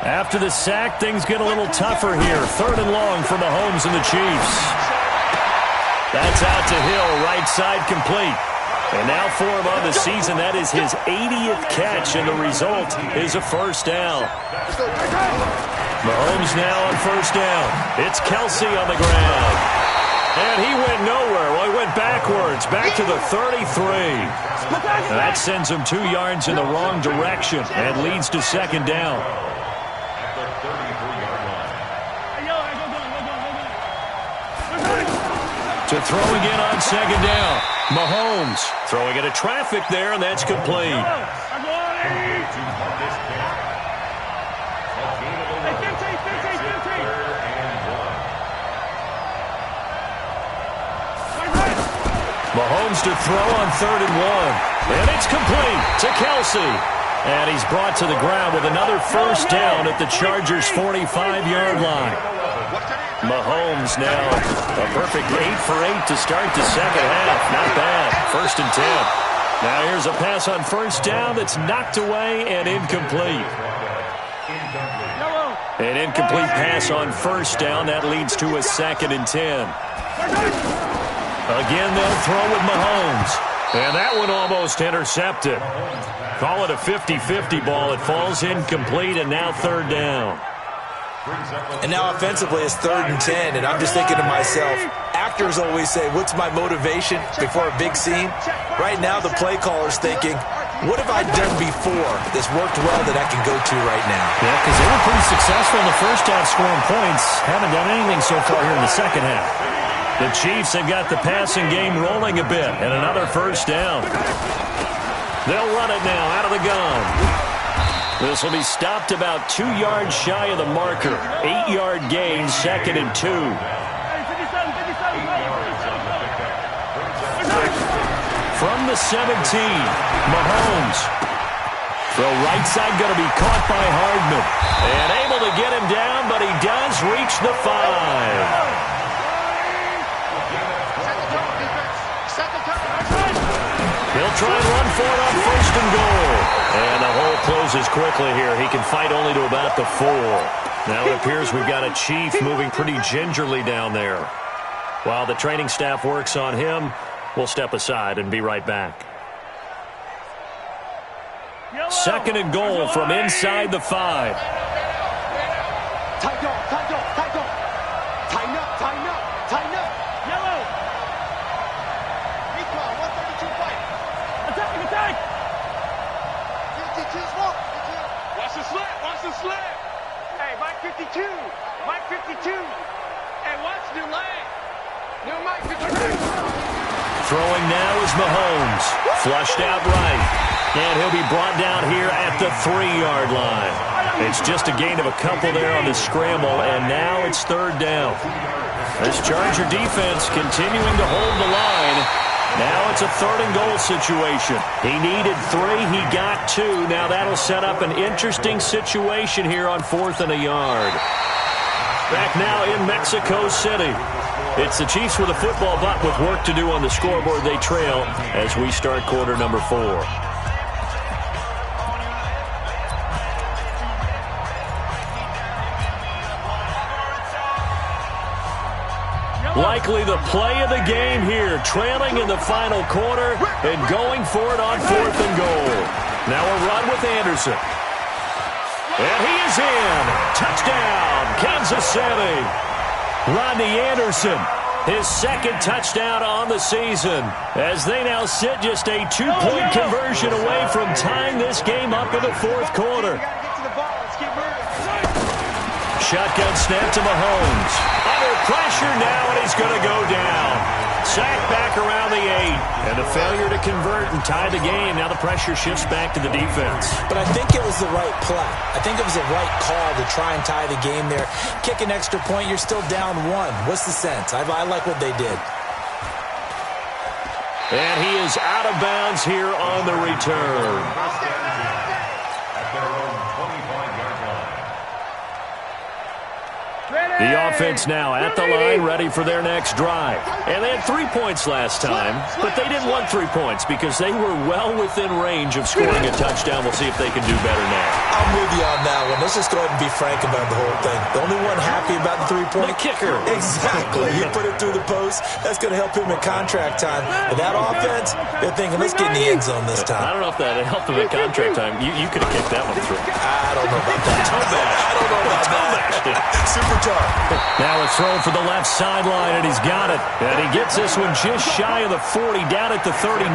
After the sack, things get a little tougher here. 3rd and long for Mahomes and the Chiefs. That's out to Hill, right side complete. And now for him on the season, that is his 80th catch, and the result is a 1st down. Mahomes now on 1st down. It's Kelsey on the ground. And he went nowhere. Well, he went backwards, back to the 33. Now that sends him 2 yards in the wrong direction and leads to 2nd down. To throw again on 2nd down. Mahomes throwing into traffic there, and that's complete. Mahomes to throw on 3rd and 1. And it's complete to Kelsey. And he's brought to the ground with another 1st down at the Chargers' 45-yard line. Mahomes now a perfect 8 for 8 to start the 2nd half. Not bad. 1st and 10. Now here's a pass on 1st down that's knocked away and incomplete. An incomplete pass on 1st down. That leads to a 2nd and 10. Again, they'll throw with Mahomes. And that one almost intercepted. Call it a 50-50 ball. It falls incomplete, and now 3rd down. And now offensively it's 3rd and 10, and I'm just thinking to myself, actors always say, what's my motivation before a big scene? Right now, the play caller's thinking, what have I done before that's worked well that I can go to right now? Yeah, because they were pretty successful in the first half scoring points. Haven't done anything so far here in the second half. The Chiefs have got the passing game rolling a bit, and another first down. They'll run it now out of the gun. This will be stopped about 2 yards shy of the marker. 8-yard gain, 2nd and 2. From the 17, Mahomes. Throw right side going to be caught by Hardman. And able to get him down, but he does reach the 5. He'll try and run for it on 1st and goal. And the hole closes quickly here. He can fight only to about the 4. Now it appears we've got a Chief moving pretty gingerly down there. While the training staff works on him, we'll step aside and be right back. 2nd and goal from inside the 5. Tighten up, tighten up, tighten up. Tighten up, tighten up, tighten up. Yellow. Recon, 132 fight. Attack, attack. 52 smoke. Watch the slip, watch the slip. Hey, Mike 52. Mike 52. Hey, watch new lane. New Mike 52. Throwing now is Mahomes. Flushed out right. And he'll be brought down here at the 3-yard line. It's just a gain of a couple there on the scramble, and now it's 3rd down. This Charger defense continuing to hold the line. Now it's a 3rd and goal situation. He needed 3, he got 2. Now that'll set up an interesting situation here on 4th and a yard. Back now in Mexico City. It's the Chiefs with a football, but with work to do on the scoreboard. They trail as we start quarter number 4. Likely the play of the game here, trailing in the final quarter and going for it on 4th and goal. Now a run with Anderson. And he is in. Touchdown, Kansas City. Rodney Anderson, his 2nd touchdown on the season, as they now sit just a 2-point conversion away from tying this game up in the 4th quarter. Shotgun snap to Mahomes. Under pressure now, and he's going to go down. Sacked back around the 8. And a failure to convert and tie the game. Now the pressure shifts back to the defense. But I think it was the right play. I think it was the right call to try and tie the game there. Kick an extra point, you're still down 1. What's the sense? I like what they did. And he is out of bounds here on the return. The offense now at the line, ready for their next drive. And they had 3 points last time, but they didn't want 3 points because they were well within range of scoring a touchdown. We'll see if they can do better now. I'm with you on that one. Let's just go ahead and be frank about the whole thing. The only one happy about the 3-point. The kicker. Exactly. You put it through the post. That's going to help him in contract time. But that offense, they're thinking, let's get in the end zone this time. I don't know if that helped him in contract time. You could have kicked that one through. I don't know about that. I don't know about that. Super tough. Now a throw for the left sideline, and he's got it. And he gets this one just shy of the 40, down at the 39.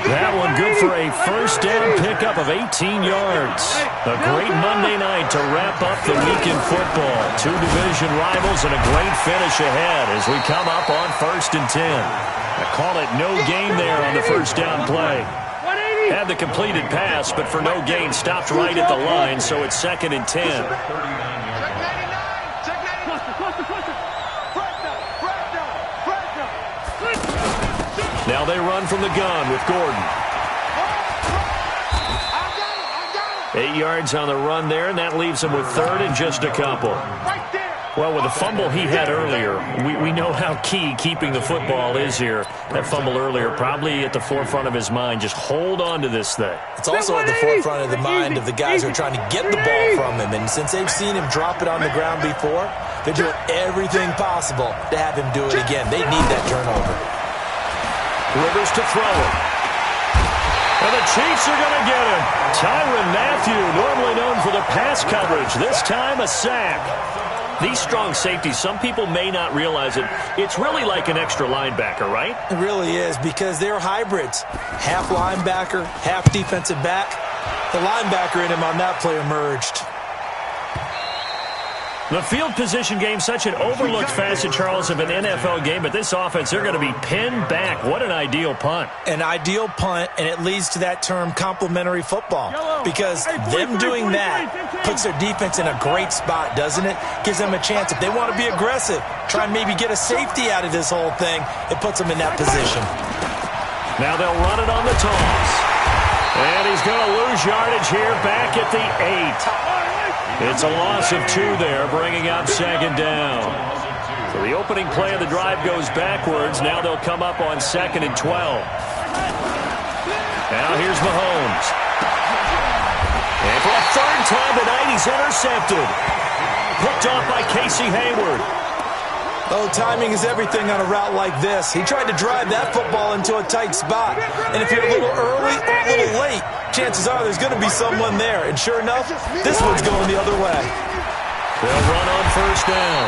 That one good for a first down pickup of 18 yards. A great Monday night to wrap up the week in football. 2 division rivals and a great finish ahead as we come up on 1st and 10. I call it no gain there on the first down play. Had the completed pass, but for no gain, stopped right at the line, so it's 2nd and 10. Now they run from the gun with Gordon. 8 yards on the run there, and that leaves him with 3rd and just a couple. Well, with the fumble he had earlier, we know how key keeping the football is here. That fumble earlier probably at the forefront of his mind. Just hold on to this thing. It's also at the forefront of the mind of the guys who are trying to get the ball from him. And since they've seen him drop it on the ground before, they're doing everything possible to have him do it again. They need that turnover. Rivers to throw it. And the Chiefs are going to get him. Tyrann Mathieu, normally known for the pass coverage. This time a sack. These strong safeties, some people may not realize it. It's really like an extra linebacker, right? It really is, because they're hybrids. Half linebacker, half defensive back. The linebacker in him on that play emerged. The field position game, such an overlooked facet, Charles, of an NFL game, but this offense, they're going to be pinned back. What an ideal punt. An ideal punt, and it leads to that term complementary football, because them doing that puts their defense in a great spot, doesn't it? Gives them a chance. If they want to be aggressive, try and maybe get a safety out of this whole thing, it puts them in that position. Now they'll run it on the toss. And he's going to lose yardage here back at the 8. It's a loss of 2 there, bringing up second down. So the opening play of the drive goes backwards. Now they'll come up on 2nd and 12. Now here's Mahomes. And for a 3rd time tonight, he's intercepted. Picked off by Casey Hayward. Oh, timing is everything on a route like this. He tried to drive that football into a tight spot. And if you're a little early or a little late, chances are there's going to be someone there. And sure enough, this one's going the other way. They'll run on 1st down.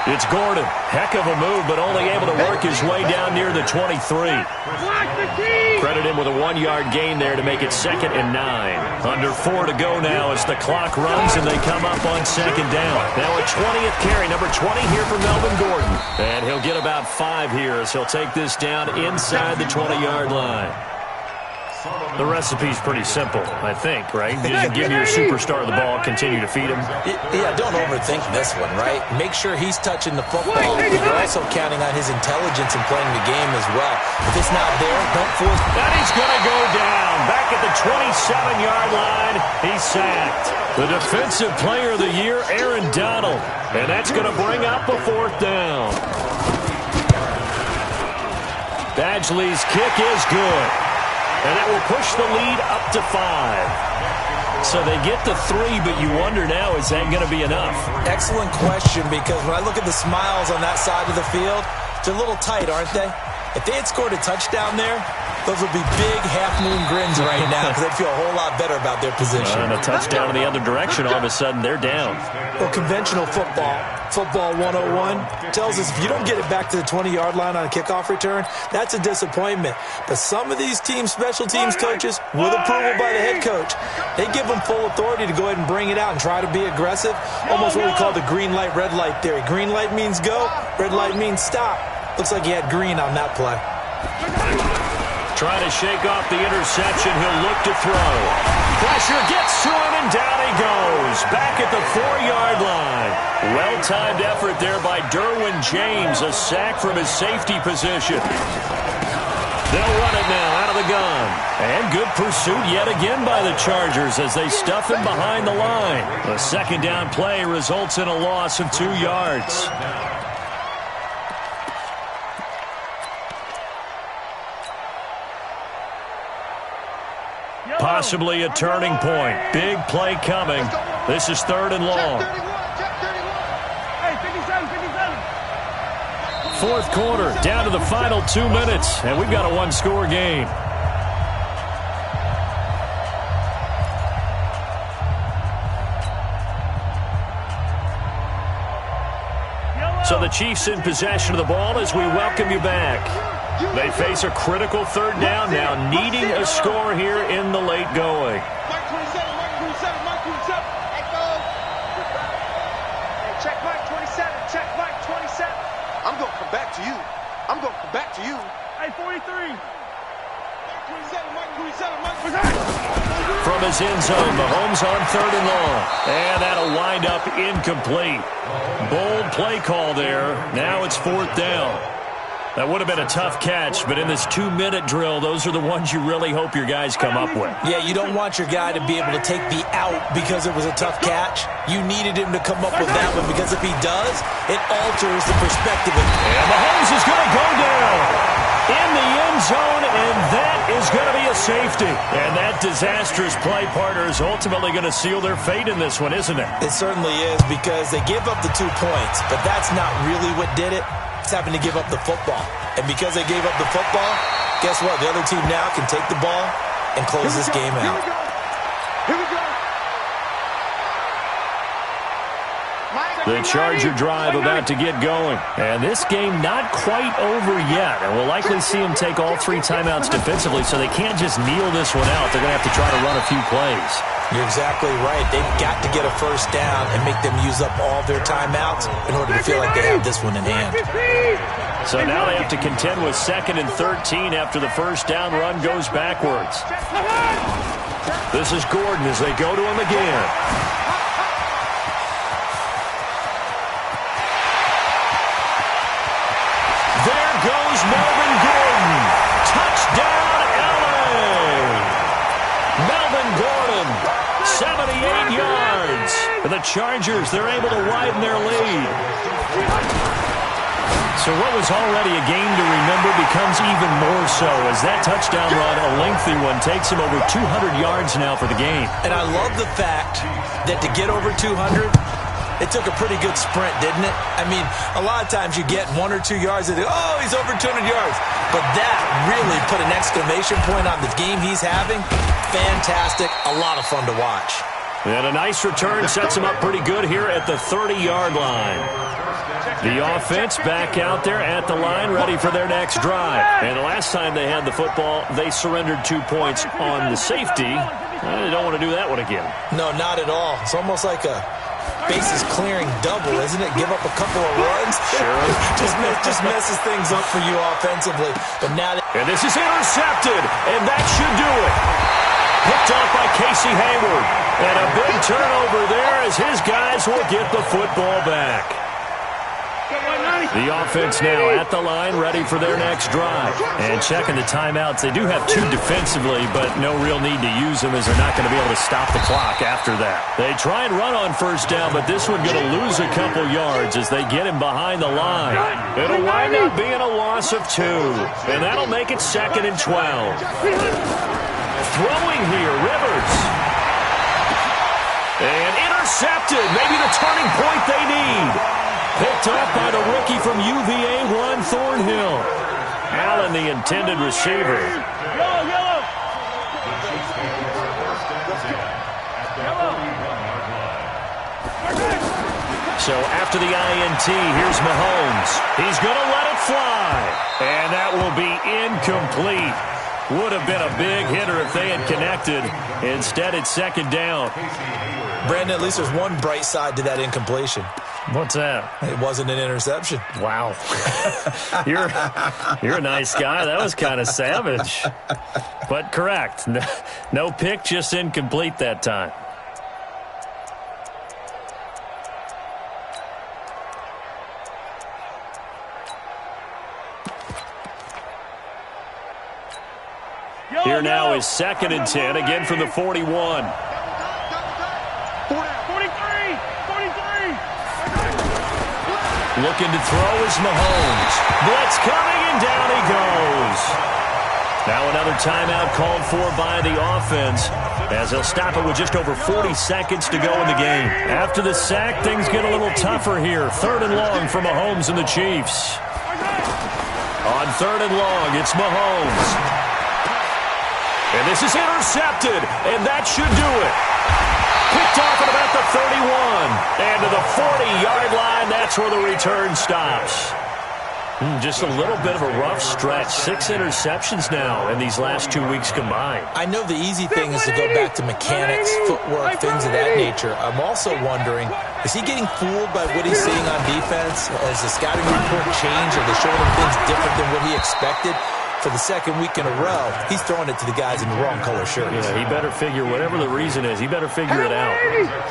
It's Gordon. Heck of a move, but only able to work his way down near the 23. Credit him with a 1-yard gain there to make it 2nd and 9. Under 4 to go now as the clock runs and they come up on 2nd down. Now a 20th carry, number 20 here for Melvin Gordon. And he'll get about 5 here as he'll take this down inside the 20-yard line. The recipe's pretty simple, I think, right? You just give your superstar the ball, continue to feed him. Yeah, don't overthink this one, right? Make sure he's touching the football. You're also counting on his intelligence in playing the game as well. If it's not there, don't force it. And he's going to go down. Back at the 27-yard line, he's sacked. The Defensive Player of the Year, Aaron Donald. And that's going to bring up a 4th down. Badgley's kick is good. And that will push the lead up to 5. So they get to 3, but you wonder now, is that going to be enough? Excellent question, because when I look at the smiles on that side of the field, they're a little tight, aren't they? If they had scored a touchdown there, those would be big half-moon grins right now because they'd feel a whole lot better about their position. And a touchdown in the other direction, all of a sudden they're down. Well, conventional football 101, tells us if you don't get it back to the 20-yard line on a kickoff return, that's a disappointment. But some of these teams, special teams coaches, with approval by the head coach, they give them full authority to go ahead and bring it out and try to be aggressive. Almost what we call the green light, red light theory. Green light means go, red light means stop. Looks like he had green on that play. Trying to shake off the interception. He'll look to throw. Pressure gets to him, and down he goes. Back at the 4-yard line. Well-timed effort there by Derwin James. A sack from his safety position. They'll run it now out of the gun. And good pursuit yet again by the Chargers as they stuff him behind the line. The 2nd down play results in a loss of 2 yards. Possibly a turning point. Big play coming. This is 3rd and long. 4th quarter, down to the final 2 minutes, and we've got a 1-score game. So the Chiefs in possession of the ball as we welcome you back. They face a critical 3rd down now, needing a score here in the late going. Mike 27, Mike 27, Mike 27. Hey, check Mike 27, check Mike 27. I'm going to come back to you. I'm going to come back to you. Hey, 43. Mike 27, Mike 27, Mike 27. From his end zone, Mahomes on 3rd and long. And that'll wind up incomplete. Bold play call there. Now it's 4th down. That would have been a tough catch, but in this 2-minute drill, those are the ones you really hope your guys come up with. Yeah, you don't want your guy to be able to take the out because it was a tough catch. You needed him to come up with that one because if he does, it alters the perspective. And Mahomes is going to go down in the end zone, and that is going to be a safety. And that disastrous play, partner, is ultimately going to seal their fate in this one, isn't it? It certainly is because they gave up the 2 points, but that's not really what did it. It's having to give up the football. And because they gave up the football, guess what? The other team now can take the ball and close this game out. Here we go. Mike, The Charger drive about to get going. And this game not quite over yet. And we'll likely see them take all 3 timeouts defensively, so they can't just kneel this one out. They're going to have to try to run a few plays. You're exactly right. They've got to get a first down and make them use up all their timeouts in order to feel like they have this one in hand. So now they have to contend with 2nd and 13 after the first down run goes backwards. This is Gordon as they go to him again. There goes Melvin Gordon. Touchdown, LA. Melvin Gordon, 78 yards. And the Chargers, they're able to widen their lead. So what was already a game to remember becomes even more so as that touchdown run, a lengthy one, takes him over 200 yards now for the game. And I love the fact that to get over 200, it took a pretty good sprint, didn't it? I mean, a lot of times you get 1 or 2 yards and they go, oh, he's over 200 yards. But that really put an exclamation point on the game he's having. Fantastic. A lot of fun to watch. And a nice return sets him up pretty good here at the 30-yard line. The offense back out there at the line, ready for their next drive. And the last time they had the football, they surrendered 2 points on the safety. They don't want to do that one again. No, not at all. It's almost like a bases-clearing double, isn't it? Give up a couple of runs. Sure. just messes things up for you offensively. But now, and this is intercepted, and that should do it. Picked off by Casey Hayward. And a big turnover there as his guys will get the football back. The offense now at the line, ready for their next drive. And checking the timeouts. They do have 2 defensively, but no real need to use them as they're not going to be able to stop the clock after that. They try and run on first down, but this one going to lose a couple yards as they get him behind the line. It'll wind up being a loss of 2, and that'll make it 2nd and 12. Throwing here, Rivers. And intercepted. Maybe the turning point they need. Picked off by the rookie from UVA, Juan Thornhill. Allen, the intended receiver. So after the INT, here's Mahomes. He's going to let it fly. And that will be incomplete. Would have been a big hitter if they had connected. Instead, it's 2nd down. Brandon, at least there's one bright side to that incompletion. What's that? It wasn't an interception. Wow. You're a nice guy. That was kind of savage. But correct. No pick, just incomplete that time. Here now is 2nd and 10, again from the 41. Looking to throw is Mahomes. Blitz coming, and down he goes. Now another timeout called for by the offense as they'll stop it with just over 40 seconds to go in the game. After the sack, things get a little tougher here. 3rd and long for Mahomes and the Chiefs. On 3rd and long, it's Mahomes. And this is intercepted, and that should do it. Picked off at about the 31. And to the 40-yard line, that's where the return stops. Just a little bit of a rough stretch. 6 interceptions now in these last 2 weeks combined. I know the easy thing is to go back to mechanics, footwork, things of that nature. I'm also wondering, is he getting fooled by what he's seeing on defense? Has the scouting report changed? Are they showing him things different than what he expected? For the 2nd week in a row, he's throwing it to the guys in the wrong color shirts. Yeah, he better figure, whatever the reason is, he better figure it out.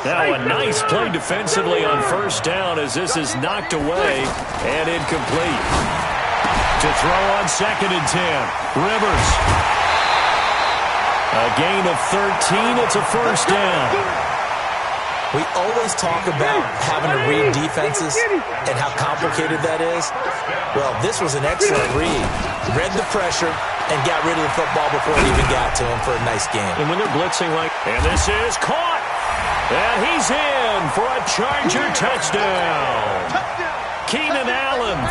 Now a nice play defensively on first down as this is knocked away and incomplete. To throw on 2nd and 10. Rivers. A gain of 13. It's a first down. We always talk about having to read defenses and how complicated that is. Well, this was an excellent read. Read the pressure and got rid of the football before it even got to him for a nice game. And when they're blitzing like... And this is caught. And he's in for a Charger touchdown. Keenan Allen,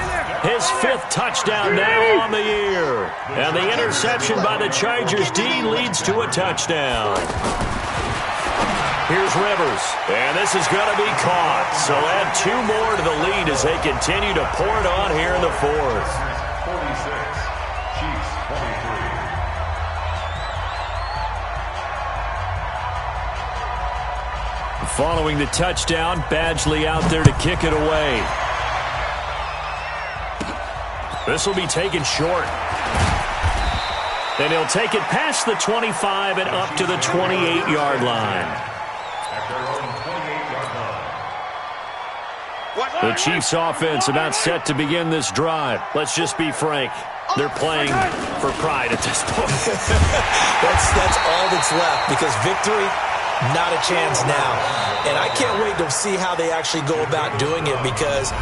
his 5th touchdown now on the year. And the interception by the Chargers D leads to a touchdown. Here's Rivers, and this is going to be caught. So add 2 more to the lead as they continue to pour it on here in the fourth. 46, Chiefs 23. Following the touchdown, Badgley out there to kick it away. This will be taken short. And he'll take it past the 25 and up to the 28-yard line. At their own 28-yard line. The Chiefs offense about set to begin this drive. Let's just be frank. They're playing for pride at this point. That's all that's left, because victory, not a chance now. And I can't wait to see how they actually go about doing it, because